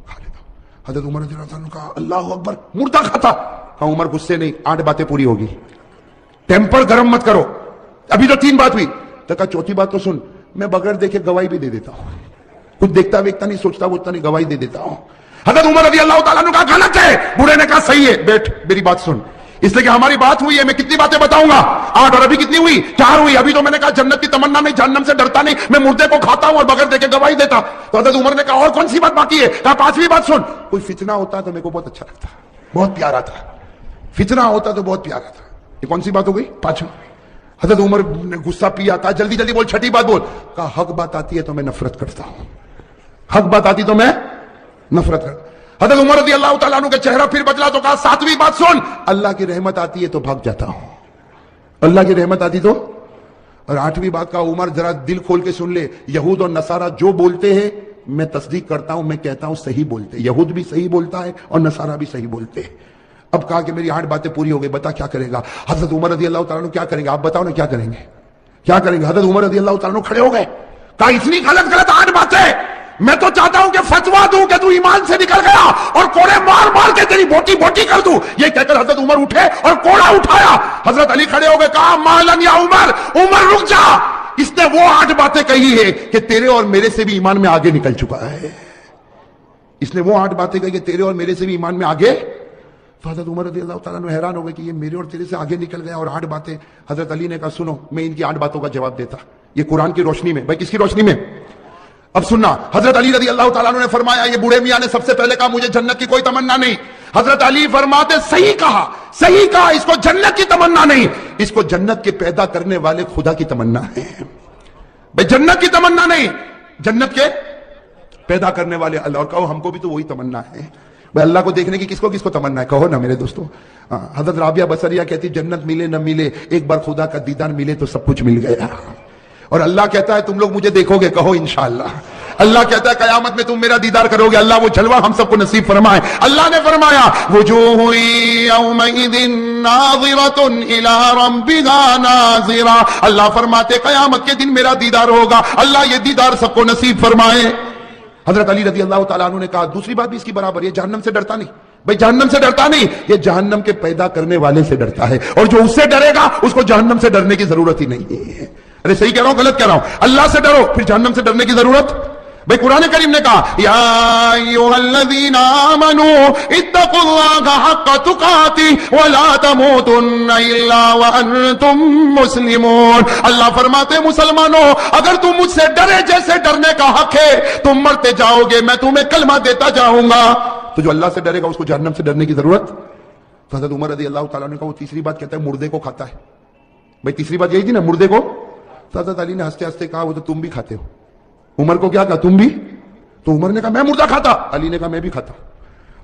کھا لیتا ہوں. حضرت عمر رضی اللہ عنہ نے کہا اللہ اکبر، مردہ کھاتا؟ کہا عمر غصے نہیں، 8 باتیں پوری ہوگی، ٹیمپر گرم مت کرو، ابھی تو 3 بات ہوئی. تو کہا چوتھی بات تو سن، میں بغیر دیکھے گواہی بھی دے دیتا ہوں، کچھ دیکھتا ویکتا نہیں، سوچتا ووچتا نہیں، گواہی دے دیتا ہوں. حضرت عمر رضی اللہ تعالیٰ نے کہا غلط ہے. بوڑھے نے کہا صحیح ہے، بیٹھ میری بات سن، اس لیے کہ ہماری بات ہوئی ہے، میں کتنی باتیں بتاؤں گا؟ 8، اور ابھی کتنی ہوئی؟ 4 ہوئی. ابھی تو میں نے کہا جنت کی تمنا نہیں، جہنم سے ڈرتا نہیں، میں مردے کو کھاتا ہوں اور بغیر دیکھے گواہی دیتا. تو حضرت عمر نے کہا اور کون سی بات باقی ہے؟ کہا 5ویں بات سن، کوئی فتنہ ہوتا تو میرے کو بہت اچھا لگتا، بہت پیارا تھا، فتنہ ہوتا تو بہت پیارا تھا. یہ کون سی بات ہو گئی؟ 5. حضرت عمر نے غصہ پیا، کہا جلدی جلدی بول، 6ٹھی بات بول. کہا حق بات آتی ہے تو میں نفرت کرتا ہوں، حق بات آتی تو میں نفرت کرتا. حضرت عمر رضی اللہ تعالیٰ عنہ کا چہرہ پھر بدلا تو کہا 7ویں بات سن، اللہ کی رحمت آتی ہے تو بھاگ جاتا ہوں، اللہ کی رحمت آتی تو. اور 8ویں بات کا عمر ذرا دل کھول کے سن لے، یہود اور نصارہ جو بولتے ہیں میں تصدیق کرتا ہوں، میں کہتا ہوں صحیح بولتے، یہود بھی صحیح بولتا ہے اور نصارہ بھی صحیح بولتے ہیں. اب کہا کہ میری 8 باتیں پوری ہو گئی، بتا کیا کرے گا؟ حضرت عمر رضی اللہ تعالیٰ عنہ کیا کریں گے؟ آپ بتاؤ نا کیا کریں گے، کیا کریں گے؟ حضرت عمر رضی اللہ تعالیٰ عنہ کھڑے ہو گئے، کہا اتنی غلط 8 باتیں، میں تو چاہتا ہوں کہ فتوا دوں کہ تو ایمان سے نکل گیا اور کوڑے مار مار کے تیری بوٹی بوٹی کر دوں. یہ کہہ کر حضرت عمر اٹھے اور کوڑا اٹھایا. حضرت علی کھڑے ہو گئے، کہا مالن یا عمر، عمر رک جا، اس نے وہ 8 باتیں کہی ہے کہ تیرے اور میرے سے بھی ایمان میں آگے نکل چکا ہے. اس نے وہ 8 باتیں کہی کہ تیرے اور میرے سے بھی ایمان میں آگے. تو حضرت عمر رضی اللہ تعالیٰ عنہ حیران ہو گئے کہ یہ میرے اور تیرے سے آگے نکل گیا اور 8 باتیں. حضرت علی نے کہا سنو، میں ان کی 8 باتوں کا جواب دیتا، یہ قرآن کی روشنی میں. بھائی کس کی روشنی میں؟ اب سننا، حضرت علی رضی اللہ تعالیٰ عنہ نے فرمایا، یہ بوڑھے میاں نے سب سے پہلے کہا مجھے جنت کی کوئی تمنا نہیں. حضرت علی فرماتے صحیح کہا، صحیح کہا، اس کو جنت کی تمنا نہیں، اس کو جنت کے پیدا کرنے والے خدا کی تمنا ہے. بھائی جنت کی تمنا نہیں، جنت کے پیدا کرنے والے اللہ. اور کہو ہم کو بھی تو وہی تمنا ہے. بھائی اللہ کو دیکھنے کی کس کو تمنا ہے؟ کہو نا میرے دوستو. حضرت رابعہ بصریہ کہتی جنت ملے نہ ملے، ایک بار خدا کا دیدار ملے تو سب کچھ مل گیا. اور اللہ کہتا ہے تم لوگ مجھے دیکھو گے، کہو انشاءاللہ. اللہ کہتا ہے قیامت میں تم میرا دیدار کرو گے. اللہ وہ جلوہ ہم سب کو نصیب فرمائے. اللہ نے فرمایا وجوہ یومئذ ناظرۃ الی ربها ناظرہ. اللہ فرماتے قیامت کے دن میرا دیدار ہوگا. اللہ یہ دیدار سب کو نصیب فرمائے. حضرت علی رضی اللہ تعالیٰ عنہ نے کہا دوسری بات بھی اس کی برابر، یہ جہنم سے ڈرتا نہیں. بھائی جہنم سے ڈرتا نہیں، یہ جہنم کے پیدا کرنے والے سے ڈرتا ہے، اور جو اس سے ڈرے گا اس کو جہنم سے ڈرنے کی ضرورت ہی نہیں ہے. ارے صحیح کہہ رہا ہوں غلط کہہ رہا ہوں؟ اللہ سے ڈرو، پھر جہنم سے ڈرنے کی ضرورت. بھائی قرآن کریم نے کہا یا ایھا الذین آمنوا اتقوا اللہ حق تقاتہ ولا تموتن الا وانتم مسلمون. اللہ فرماتے مسلمانوں اگر تم مجھ سے ڈرے جیسے ڈرنے کا حق ہے، تم مرتے جاؤ گے، میں تمہیں کلمہ دیتا جاؤں گا. تو جو اللہ سے ڈرے گا اس کو جہنم سے ڈرنے کی ضرورت. تو حضرت عمر رضی اللہ تعالیٰ نے کہا وہ تیسری بات کہتا ہے مردے کو کھاتا ہے. بھائی تیسری بات یہی تھی نا، مردے کو. تو حضرت علی نے ہنستے ہنستے کہا وہ تو تم بھی کھاتے ہو. عمر کو کیا کہا؟ تم بھی. تو عمر نے کہا میں مردہ کھاتا. علی نے کہا میں بھی کھاتا.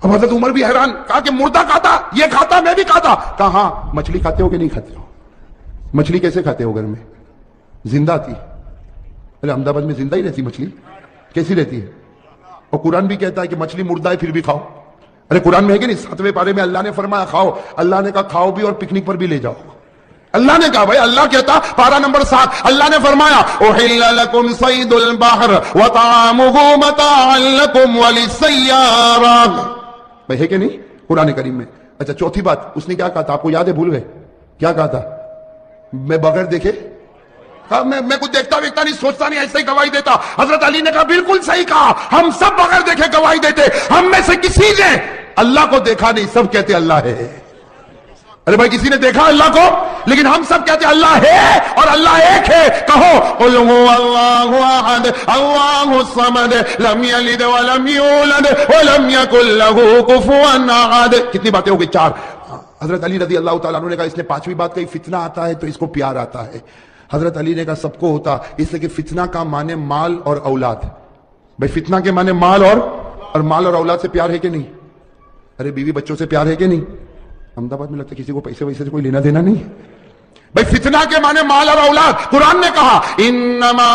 اب حضرت عمر بھی حیران، کہا کہ مردہ کھاتا، یہ کھاتا، میں بھی کھاتا. کہا ہاں. مچھلی کھاتے ہو کہ نہیں کھاتے ہو؟ مچھلی کیسے کھاتے ہو؟ گھر میں زندہ آتی. ارے احمد آباد میں زندہ ہی رہتی مچھلی، کیسی رہتی ہے؟ اور قرآن بھی کہتا ہے کہ مچھلی مردہ ہے پھر بھی کھاؤ. ارے قرآن میں ہے کہ نہیں؟ 7ویں پارے میں اللہ نے فرمایا کھاؤ. اللہ نے کہا کھاؤ بھی اور پکنک پر بھی لے جاؤ. اللہ نے کہا بھائی، اللہ کہتا پارہ نمبر 7 اللہ نے فرمایا احل لکم صید البحر وطعامہ متاعا لکم وللسیارہ. بھائی ہے کہ نہیں قرآن کریم میں؟ اچھا چوتھی بات اس نے کیا کہا تھا؟ آپ کو یاد ہے؟ بھول گئے کیا کہا تھا؟ میں بغیر دیکھے میں کچھ دیکھتا ویکھتا نہیں، سوچتا نہیں، ایسے ہی گواہی دیتا. حضرت علی نے کہا بالکل صحیح کہا، ہم سب بغیر دیکھے گواہی دیتے. ہم میں سے کسی نے اللہ کو دیکھا نہیں، سب کہتے اللہ ہے. ارے بھائی کسی نے دیکھا اللہ کو؟ لیکن ہم سب کہتے اللہ ہے اور اللہ ایک ہے. کہو قل هو اللہ احد اللہ الصمد لم یلد ولم یولد ولم یکن له کفوا احد. کتنی باتیں ہو گئی؟ 4. حضرت علی رضی اللہ تعالیٰ عنہ نے کہا اس نے 5ویں بات کہی فتنہ آتا ہے تو اس کو پیار آتا ہے. حضرت علی نے کہا سب کو ہوتا، اس لیے کہ فتنہ کا معنی مال اور اولاد. بھائی فتنہ کے معنی مال اور مال اور اولاد سے پیار ہے کہ نہیں؟ ارے بیوی بچوں سے پیار ہے کہ نہیں؟ احمد آباد میں لگتا ہے کسی کو پیسے ویسے سے کوئی لینا دینا نہیں. بھائی فتنہ کے معنی مال اور اولاد. قرآن نے کہا انما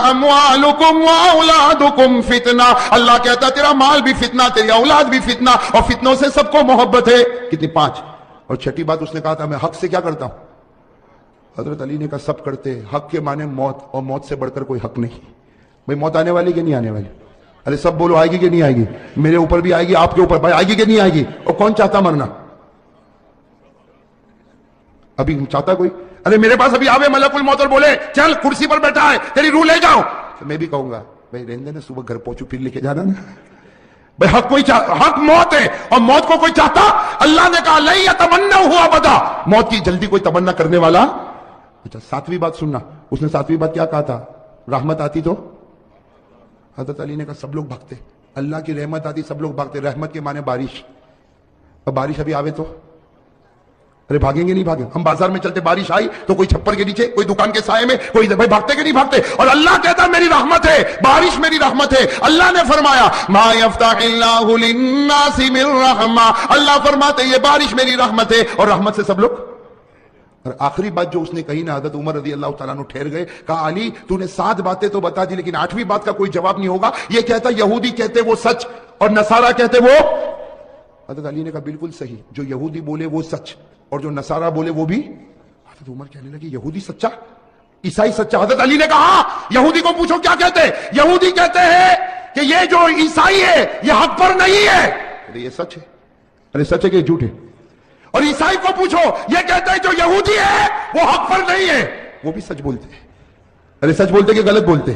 اموالکم واولادکم فتنہ. اللہ کہتا تیرا مال بھی فتنہ، تیری اولاد بھی فتنہ، اور فتنوں سے سب کو محبت ہے. کتنی؟ 5. اور چھٹی بات اس نے کہا تھا میں حق سے کیا کرتا ہوں. حضرت علی نے کہا سب کرتے. حق کے معنی موت, اور موت سے بڑھ کر کوئی حق نہیں. بھائی موت آنے والی کہ نہیں آنے والی؟ ارے سب بولو آئے گی کہ نہیں آئے گی؟ میرے اوپر بھی آئے گی, آپ کے اوپر بھائی آئے گی کہ نہیں آئے گی؟ اور کون چاہتا مرنا؟ ابھی چاہتا کوئی؟ ارے میرے پاس ابھی آوے ملک الموت اور بولے چل کرسی پر بیٹھا ہے تیری روح لے جاؤ, تو میں بھی کہوں گا بھائی رہنے دینا, صبح گھر پہنچو پھر لے کے جانا نا. بھائی حق کوئی حق موت ہے, اور موت کو کوئی چاہتا؟ اللہ نے کہا لن یتمنوا ابدا, موت کی جلدی کوئی تمنا کرنے والا. اچھا ساتویں بات سننا, اس نے ساتویں بات کیا کہا تھا؟ رحمت آتی تو حضرت علی نے کہا سب لوگ بھاگتے. اللہ کی رحمت آتی سب لوگ بھاگتے. رحمت کے معنی بارش. اب بارش ابھی آوے تو ارے بھاگیں گے نہیں بھاگیں؟ ہم بازار میں چلتے, بارش آئی تو کوئی چھپر کے نیچے, کوئی دکان کے سائے میں, کوئی بھائی بھاگتے کہ نہیں بھاگتے؟ اور اللہ کہتا میری رحمت ہے, بارش میری رحمت ہے. اللہ نے فرمایا ما یفتح اللہ للناس من رحمہ, اللہ فرماتے یہ بارش میری رحمت ہے, اور رحمت سے سب لوگ. اور آخری بات جو اس نے کہی نا, حضرت عمر رضی اللہ تعالیٰ عنہ ٹھہر گئے, کہا علی تو نے 7 باتیں تو بتا دی لیکن 8ویں بات کا کوئی جواب نہیں ہوگا. یہ کہتا یہودی کہتے وہ سچ اور نصارہ کہتے وہ. حضرت علی نے کہا بالکل صحیح, جو یہودی بولے وہ سچ اور جو نصارہ بولے وہ بھی. حضرت عمر کہنے لگے یہودی سچا, عیسائی سچا. حضرت علی نے کہا یہودی کو پوچھو کیا کہتے ہیں. یہودی کہتے ہیں کہ یہ جو عیسائی ہے یہ حق پر نہیں ہے. ارے یہ سچ ہے, ارے سچ ہے کہ جھوٹ ہے. اور عیسائی کو پوچھو یہ کہتے ہیں جو یہودی ہے وہ حق پر نہیں ہے, وہ بھی سچ بولتے ہیں. ارے سچ بولتے کہ غلط بولتے؟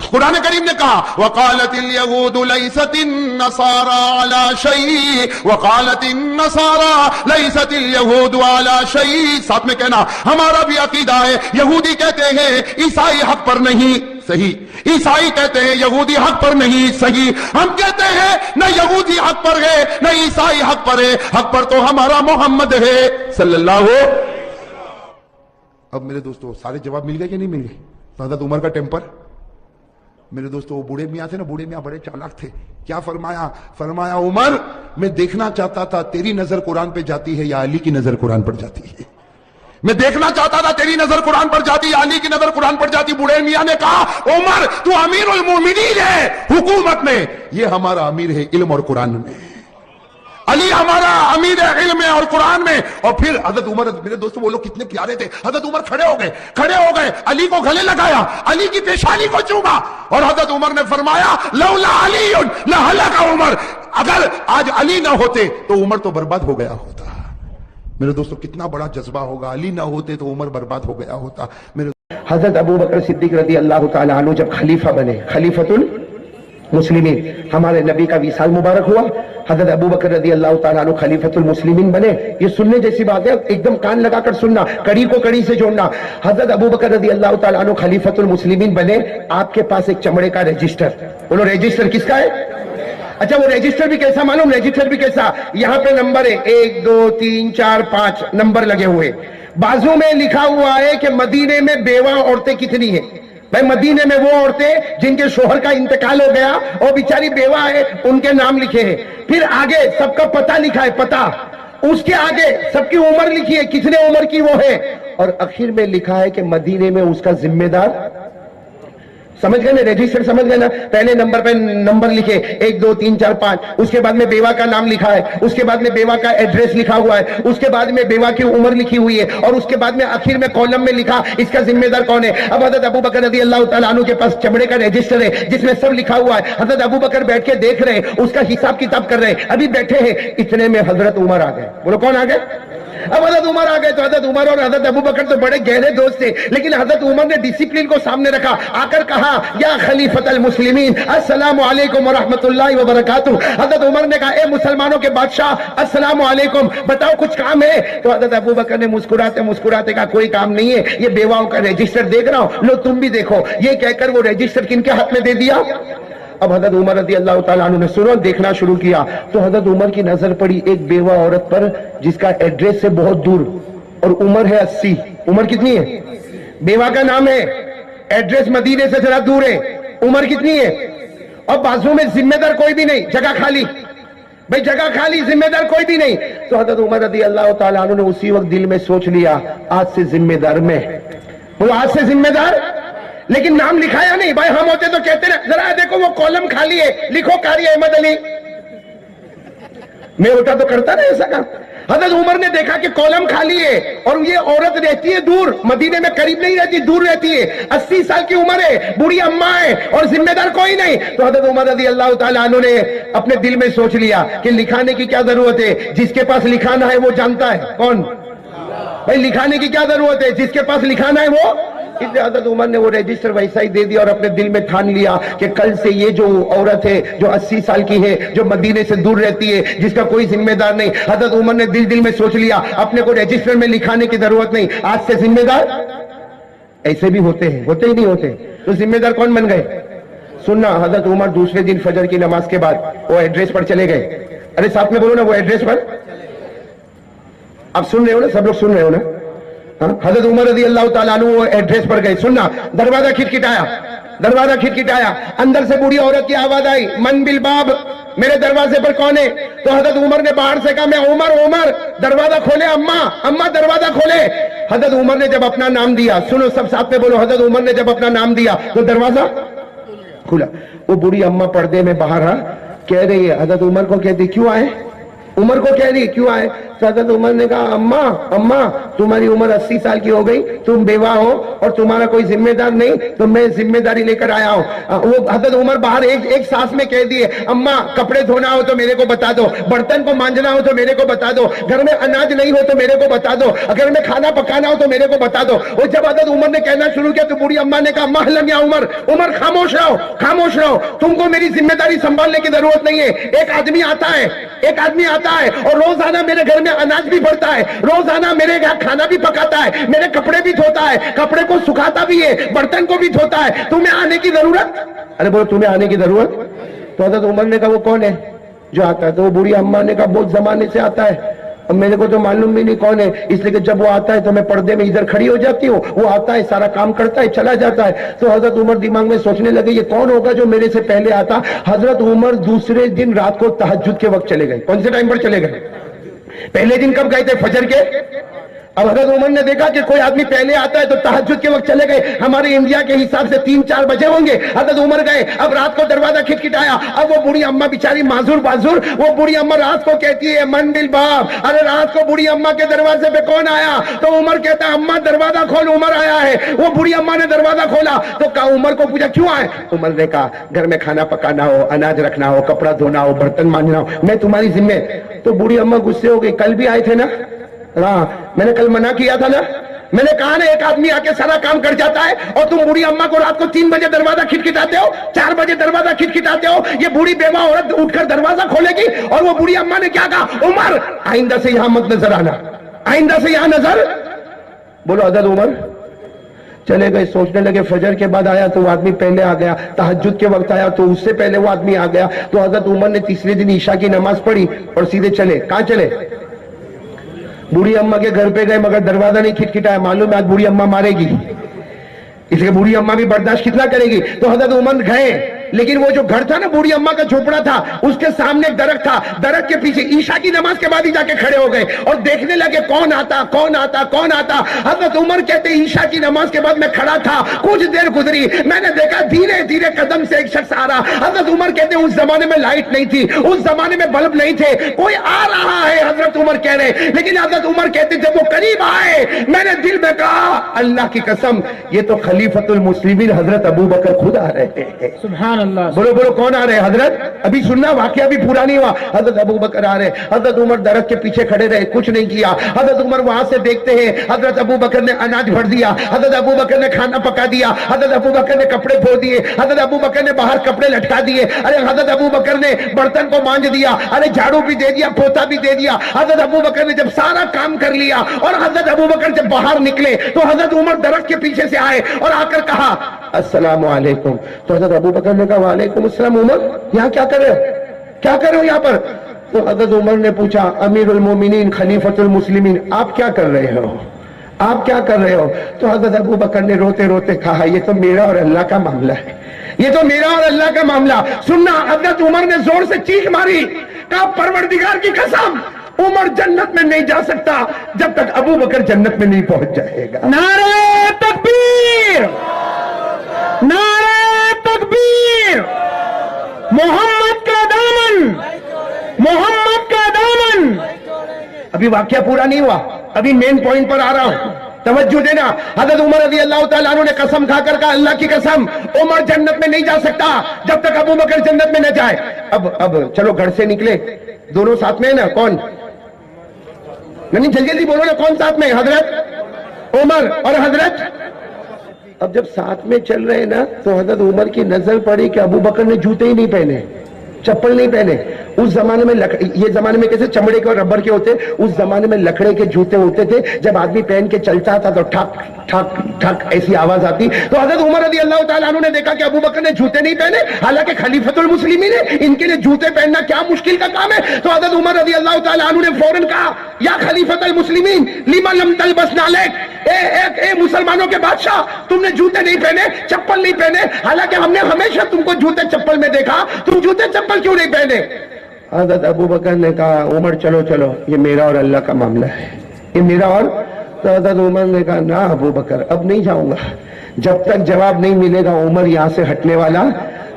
قرآن کریم نے کہا وقالت اليهود ليست النصارى على شيء وقالت النصارى ليست اليهود على شيء. ساتھ میں کہنا ہمارا بھی عقیدہ ہے, یہودی کہتے ہیں عیسائی حق پر نہیں, صحیح. عیسائی کہتے ہیں یہودی حق پر نہیں, صحیح. ہم کہتے ہیں نہ یہودی حق پر ہے نہ عیسائی حق پر ہے, حق پر تو ہمارا محمد ہے صلی اللہ. اب میرے دوستو سارے جواب مل گئے کہ نہیں مل گئے؟ حضرت عمر کا ٹیمپر میرے دوستو, وہ بوڑھے میاں تھے نا, بوڑھے میاں بڑے چالاک تھے. کیا فرمایا؟ فرمایا عمر میں دیکھنا چاہتا تھا تیری نظر قرآن پہ جاتی ہے یا علی کی نظر قرآن پر جاتی ہے. میں دیکھنا چاہتا تھا تیری نظر قرآن پر جاتی یا علی کی نظر قرآن پر جاتی. بوڑھے میاں نے کہا عمر تو امیر المومنین ہے حکومت میں, یہ ہمارا امیر ہے علم اور قرآن میں. علی ہمارا امیر ہے علم میں اور قرآن میں. اور پھر حضرت عمر, میرے دوستو وہ لوگ کتنے پیارے تھے. حضرت عمر کھڑے ہو گئے, علی کو گلے لگایا, علی کی پیشانی کو چوما, اور حضرت عمر نے فرمایا لولا علی لہلک عمر, اگر آج علی نہ ہوتے تو عمر تو برباد ہو گیا ہوتا. میرے دوستو کتنا بڑا جذبہ ہوگا, علی نہ ہوتے تو عمر برباد ہو گیا ہوتا. میرے حضرت ابو بکر صدیق رضی اللہ تعالی عنہ جب خلیفہ بنے, خلیفۃ المسلمین, ہمارے نبی کا وصال مبارک ہوا, حضرت ابو بکر رضی اللہ تعالیٰ عنہ خلیفۃ المسلمین بنے. یہ سننے جیسی بات ہے, ایک دم کان لگا کر سننا, کڑی کو کڑی سے جوڑنا. حضرت ابو بکر رضی اللہ تعالیٰ عنہ خلیفۃ المسلمین بنے, آپ کے پاس ایک چمڑے کا رجسٹر. بولو رجسٹر کس کا ہے؟ اچھا وہ رجسٹر بھی کیسا معلوم؟ رجسٹر بھی کیسا؟ یہاں پہ نمبر ہے 1 2 3 4 5 نمبر لگے ہوئے. بازو میں لکھا ہوا ہے کہ مدینے میں بیوہ عورتیں کتنی ہیں. بھائی مدینے میں وہ عورتیں جن کے شوہر کا انتقال ہو گیا اور بیچاری بیوہ ہے, ان کے نام لکھے ہیں. پھر آگے سب کا پتہ لکھا ہے, پتہ. اس کے آگے سب کی عمر لکھی ہے, کتنے عمر کی وہ ہے, اور اخیر میں لکھا ہے کہ مدینے میں اس کا ذمہ دار. سمجھ گئے نا رجسٹر, سمجھ گئے نا. پہلے نمبر پہ نمبر لکھے 1 2 3 4 5, اس کے بعد میں بیوہ کا نام لکھا ہے, اس کے بعد میں بیوہ کا ایڈریس لکھا ہوا ہے, اس کے بعد میں بیوہ کی عمر لکھی ہوئی ہے, اور اس کے بعد میں آخر میں کالم میں لکھا اس کا ذمہ دار کون ہے. اب حضرت ابو بکر رضی اللہ تعالیٰ عنہ کے پاس چمڑے کا رجسٹر ہے جس میں سب لکھا ہوا ہے. حضرت ابو بکر بیٹھ کے دیکھ رہے, اس کا حساب کتاب کر رہے, ابھی بیٹھے ہیں. اتنے میں حضرت عمر آ گئے. بولو کون آ گئے؟ اب حضرت عمر آ گئے. تو حضرت عمر اور حضرت ابو بکر تو بڑے گہرے دوست تھے, لیکن حضرت عمر نے ڈسپلن کو سامنے رکھا, آ کر کہا یا خلیفۃ المسلمین السلام علیکم ورحمۃ اللہ وبرکاتہ. حضرت عمر نے کہا اے مسلمانوں کے بادشاہ السلام علیکم, بتاؤ کچھ کام ہے؟ تو حضرت ابو بکر نے مسکراتے مسکراتے کہا کوئی کام نہیں ہے, یہ بیواؤں کا رجسٹر دیکھ رہا ہوں, لو تم بھی دیکھو. یہ کہہ کر وہ رجسٹر کن کے ہاتھ میں دے دیا. اب حضرت عمر رضی اللہ تعالیٰ عنہ نے سنو دیکھنا شروع کیا. تو حضرت عمر کی نظر پڑی ایک بیوہ عورت پر جس کا ایڈریس سے بہت دور, اور عمر ہے 80. عمر کتنی ہے؟ بیوہ کا نام ہے, ایڈریس مدینے سے ذرا دور ہے, عمر کتنی ہے؟ اور بازو میں ذمہ دار کوئی بھی نہیں, جگہ خالی. بھئی جگہ خالی, ذمہ دار کوئی بھی نہیں. تو حضرت عمر رضی اللہ تعالیٰ عنہ نے اسی وقت دل میں سوچ لیا آج سے ذمہ دار میں. وہ آج سے ذمہ دار, لیکن نام لکھایا نہیں. بھائی ہم ہوتے تو کہتے نا ذرا دیکھو وہ کالم خالی ہے, لکھو قاری احمد علی. میں ہوتا تو کرتا نا ایسا کام. حضرت عمر نے دیکھا کہ کالم خالی ہے اور یہ عورت رہتی ہے دور، مدینے میں قریب نہیں رہتی، دور رہتی ہے، 80 سال کی عمر ہے، بوڑھی اماں ہے اور ذمہ دار کوئی نہیں. تو حضرت عمر رضی اللہ تعالیٰ عنہ نے اپنے دل میں سوچ لیا کہ لکھانے کی کیا ضرورت ہے، جس کے پاس لکھانا ہے وہ جانتا ہے. کون بھائی؟ لکھانے کی کیا ضرورت ہے، جس کے پاس لکھانا ہے وہ. اس لیے حضرت عمر نے وہ رجسٹر ویسا ہی دے دیا اور اپنے دل میں ٹھان لیا کہ کل سے یہ جو عورت ہے جو 80 سال کی ہے، جو مدینے سے دور رہتی ہے، جس کا کوئی ذمہ دار نہیں، حضرت عمر نے دل میں سوچ لیا اپنے کو رجسٹر میں لکھانے کی ضرورت نہیں، آج سے ذمہ دار. ایسے بھی ہوتے ہیں، ہوتے ہی نہیں ہوتے. تو ذمہ دار کون بن گئے؟ سننا، حضرت عمر دوسرے دن فجر کی نماز کے بعد وہ ایڈریس پر چلے گئے. ارے ساتھ میں بولو نا، وہ ایڈریس پر. آپ سن رہے ہو نا، سب لوگ سن رہے ہو نا. حضرت عمر رضی اللہ تعالیٰ عنہ وہ ایڈریس پر گئے. سننا، دروازہ کھٹکھٹایا، اندر سے بوڑھی عورت کی آواز آئی، من بالباب، میرے دروازے پر کون ہے؟ تو حضرت عمر نے باہر سے کہا، میں عمر، دروازہ کھولے اماں دروازہ کھولے. حضرت عمر نے جب اپنا نام دیا، سنو سب ساتھ میں بولو، حضرت عمر نے جب اپنا نام دیا تو دروازہ کھلا. وہ بوڑھی اماں پردے میں باہر کہہ رہی ہے، حضرت عمر کو کہتی کیوں آئے؟ عمر کو کہہ رہی کیوں آئے؟ حضرت عمر نے کہا، اماں تمہاری عمر 80 سال کی ہو گئی، تم بیوہ ہو اور تمہارا کوئی ذمہ دار نہیں، تو میں ذمہ داری لے کر آیا ہوں. وہ حضرت عمر باہر ایک سانس میں کہہ دیے، اماں کپڑے دھونا ہو تو میرے کو بتا دو، برتن کو مانجنا ہو تو میرے کو بتا دو، گھر میں اناج نہیں ہو تو میرے کو بتا دو، اگر میں کھانا پکانا ہو تو میرے کو بتا دو. اور جب حضرت عمر نے کہنا شروع کیا تو بوڑھی اماں نے کہا، محلم یا عمر خاموش رہو، تم کو میری ذمہ داری سنبھالنے کی ضرورت نہیں ہے. ایک آدمی آتا ہے اور روزانہ میرے گھر میں اناج بھی بھرتا ہے، روزانہ میرے گھر کھانا بھی پکاتا ہے، میرے کپڑے بھی دھوتا ہے، کپڑے کو سکھاتا بھی ہے، برتن کو بھی دھوتا ہے، تمہیں آنے کی ضرورت؟ ارے بولو، تمہیں آنے کی ضرورت؟ تو حضرت عمر نے کہا، وہ کون ہے جو آتا ہے؟ تو وہ بوڑھی اماں نے کہا، بہت زمانے سے آتا ہے، اب میرے کو تو معلوم بھی نہیں کون ہے، اس لیے کہ جب وہ آتا ہے تو میں پردے میں ادھر کھڑی ہو جاتی ہوں، وہ آتا ہے سارا کام کرتا ہے چلا جاتا ہے. تو حضرت عمر دماغ میں سوچنے لگے، یہ کون ہوگا جو میرے سے پہلے آتا؟ حضرت عمر دوسرے دن رات کو تہجد کے وقت چلے گئے. کون سے ٹائم پر چلے گئے؟ پہلے دن کب گئے تھے؟ فجر کے. اب حضرت عمر نے دیکھا کہ کوئی آدمی پہلے آتا ہے تو تہجد کے وقت چلے گئے. ہمارے انڈیا کے حساب سے 3-4 بجے ہوں گے. حضرت عمر گئے. اب رات کو دروازہ کھٹکھٹایا. اب وہ بوڑھی اماں بیچاری معذور وہ بوڑھی اماں رات کو کہتی ہے، من بالباب. ارے رات کو بوڑھی اماں کے دروازے پہ کون آیا؟ تو عمر کہتا ہے، اماں دروازہ کھول، عمر آیا ہے. وہ بوڑھی اماں نے دروازہ کھولا تو کہا، عمر کو پوچھا کیوں آئے؟ عمر نے کہا، گھر میں کھانا پکانا ہو، اناج رکھنا ہو، کپڑا دھونا ہو، برتن مانجنا ہو، میں تمہاری ذمہ. تو بوڑھی اماں غصے ہو گئی، کل بھی آئے تھے نا؟ ہاں، میں نے کل منع کیا تھا نا، میں نے کہا نا ایک آدمی آ کے سارا کام کر جاتا ہے، اور تم بوڑھی اماں کو رات کو 3 بجے دروازہ کھٹکھٹاتے ہو، 4 بجے دروازہ کھٹکھٹاتے ہو. یہ بوڑھی بیوہ عورت اٹھ کر دروازہ کھولے گی. اور وہ بوڑھی اماں نے کیا کہا، عمر آئندہ سے یہاں مت نظر آنا، آئندہ سے یہاں نظر. بولو حضرت عمر چلے گئے. سوچنے لگے، فجر کے بعد آیا تو وہ آدمی پہلے آ گیا، تہجد کے وقت آیا تو اس سے پہلے وہ آدمی آ گیا. تو حضرت عمر نے تیسرے دن عشاء کی نماز پڑھی اور سیدھے چلے. کہاں چلے؟ بوڑھی اماں کے گھر پہ گئے، مگر دروازہ نہیں کھٹکھٹایا. معلوم ہے آج بوڑھی اماں مارے گی، اس لیے بوڑھی اماں بھی برداشت کتنا کرے گی. تو حضرت عمر گئے، لیکن وہ جو گھر تھا نا بوڑھی اماں کا جھوپڑا تھا، اس کے سامنے ایک درخت تھا. درخت کے پیچھے عشاء کی نماز کے بعد ہی جا کے کھڑے ہو گئے اور دیکھنے لگے کون آتا. حضرت عمر کہتے عشاء کی نماز کے بعد میں کھڑا تھا، کچھ دیر گزری، میں نے دیکھا دھیرے دھیرے قدم سے ایک شخص آ رہا. حضرت عمر کہتے اس زمانے میں لائٹ نہیں تھی، اس زمانے میں بلب نہیں تھے، کوئی آ رہا ہے حضرت عمر کہہ رہے. لیکن حضرت عمر کہتے جب وہ قریب آئے میں نے دل میں کہا، اللہ کی قسم یہ تو خلیفۃ المسلمین حضرت ابو بکر خود آ رہے ہیں. سبحان اللہ. بولو کون آ رہے ہیں؟ حضرت ابھی سننا، واقعہ بھی پورا نہیں ہوا. حضرت ابو بکر آ رہے. حضرت عمر درخت کے پیچھے کھڑے رہے، کچھ نہیں کیا. حضرت عمر وہاں سے دیکھتے ہیں حضرت ابو بکر نے اناج بھر دیا، حضرت ابو بکر نے کھانا پکا دیا، حضرت ابو بکر نے کپڑے دھو دیے، حضرت ابو بکر نے باہر کپڑے لٹکا دیے. ارے حضرت ابو بکر نے برتن کو مانج دیا، ارے جھاڑو بھی دے دیا، پوتا بھی دے دیا. حضرت ابو بکر نے جب سارا کام کر لیا اور حضرت ابو بکر جب باہر نکلے تو حضرت عمر درخت کے پیچھے سے آئے اور آ کر کہا، السلام علیکم. تو حضرت ابو بکر نے کہا، وعلیکم السلام. عمر یہاں کیا کر رہے ہو یہاں پر؟ تو حضرت عمر نے پوچھا، امیر المومنین خلیفۃ المسلمین آپ کیا کر رہے ہو؟ تو حضرت ابو بکر نے روتے روتے کہا، یہ تو میرا اور اللہ کا معاملہ ہے، یہ تو میرا اور اللہ کا معاملہ. سننا، حضرت عمر نے زور سے چیخ ماری، کہا پروردگار کی قسم عمر جنت میں نہیں جا سکتا جب تک ابو بکر جنت میں نہیں پہنچ جائے گا. نعرہ تکبیر، نعرہ تکبیر. محمد کا دامن، محمد کا دامن. ابھی واقعہ پورا نہیں ہوا, ابھی مین پوائنٹ پر آ رہا ہوں, توجہ دینا. حضرت عمر رضی اللہ تعالیٰ عنہ نے قسم کھا کر کہا, اللہ کی قسم عمر جنت میں نہیں جا سکتا جب تک ابو بکر جنت میں نہ جائے. اب چلو گھر سے نکلے, دونوں ساتھ میں ہیں نا, کون نہیں, جلدی جلدی بولو نا, کون ساتھ میں؟ حضرت عمر اور حضرت. اب جب ساتھ میں چل رہے ہیں نا تو حضرت عمر کی نظر پڑی کہ ابو بکر نے جوتے ہی نہیں پہنے, چپل نہیں پہنے. اس زمانے میں یہ زمانے میں کیسے چمڑے کے اور ربر کے ہوتے, اس زمانے میں لکڑے کے جوتے ہوتے تھے. جب آدمی پہن کے چلتا تھا تو ٹھک ٹھک ٹھک ایسی آواز آتی. تو حضرت عمر رضی اللہ تعالیٰ عنہ نے دیکھا کہ ابو بکر نے جوتے نہیں پہنے, حالانکہ خلیفۃ المسلمین ہے, ان کے لیے جوتے پہننا کیا مشکل کا کام ہے. تو حضرت عمر رضی اللہ تعالیٰ عنہ نے فوراً کہا, یا خلیفۃ المسلمین لما لم تلبس نعلیک, اے مسلمانوں کے بادشاہ, تم نے جوتے نہیں پہنے, چپل نہیں پہنے, حالانکہ ہم نے ہمیشہ تم کو جوتے چپل میں دیکھا, تم جوتے چپل کیوں نہیں پہنے؟ حضرت ابو بکر نے کہا, عمر چلو چلو, یہ میرا اور اللہ کا معاملہ ہے, یہ میرا اور. تو حضرت عمر نے کہا, نہ ابو بکر, اب نہیں جاؤں گا جب تک جواب نہیں ملے گا عمر یہاں سے ہٹنے والا.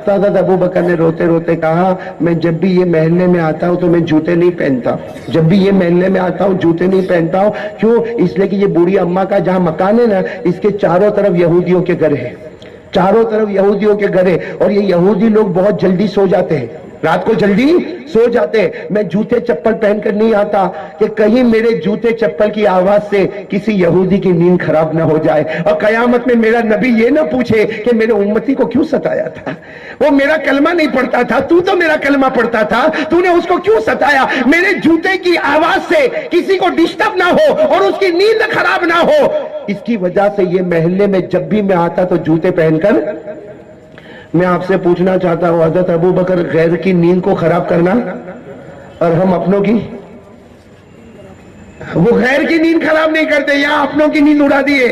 تو حضرت ابو بکر نے روتے روتے کہا, میں جب بھی یہ محلے میں آتا ہوں تو میں جوتے نہیں پہنتا, جب بھی یہ محلے میں آتا ہوں جوتے نہیں پہنتا ہوں. کیوں؟ اس لیے کہ یہ بوڑھی اماں کا جہاں مکان ہے نا, اس کے چاروں طرف یہودیوں کے گھر ہے, چاروں طرف یہودیوں کے گھر ہے, اور یہ یہودی لوگ بہت جلدی سو جاتے ہیں, رات کو جلدی سو جاتے. میں جوتے چپل پہن کر نہیں آتا کہ کہیں میرے جوتے چپل کی آواز سے کسی یہودی کی نیند خراب نہ ہو جائے, اور قیامت میں میرا نبی یہ نہ پوچھے کہ میرے امتی کو کیوں ستایا تھا, وہ میرا کلمہ نہیں پڑھتا تھا, تو میرا کلمہ پڑھتا تھا, تو نے اس کو کیوں ستایا. میرے جوتے کی آواز سے کسی کو ڈسٹرب نہ ہو اور اس کی نیند خراب نہ ہو, اس کی وجہ سے یہ محلے میں جب بھی میں آتا تو جوتے پہن کر. میں آپ سے پوچھنا چاہتا ہوں, حضرت ابو بکر غیر کی نیند کو خراب کرنا, اور ہم اپنوں کی, وہ غیر کی نیند خراب نہیں کرتے, یا اپنوں کی نیند اڑا دیے.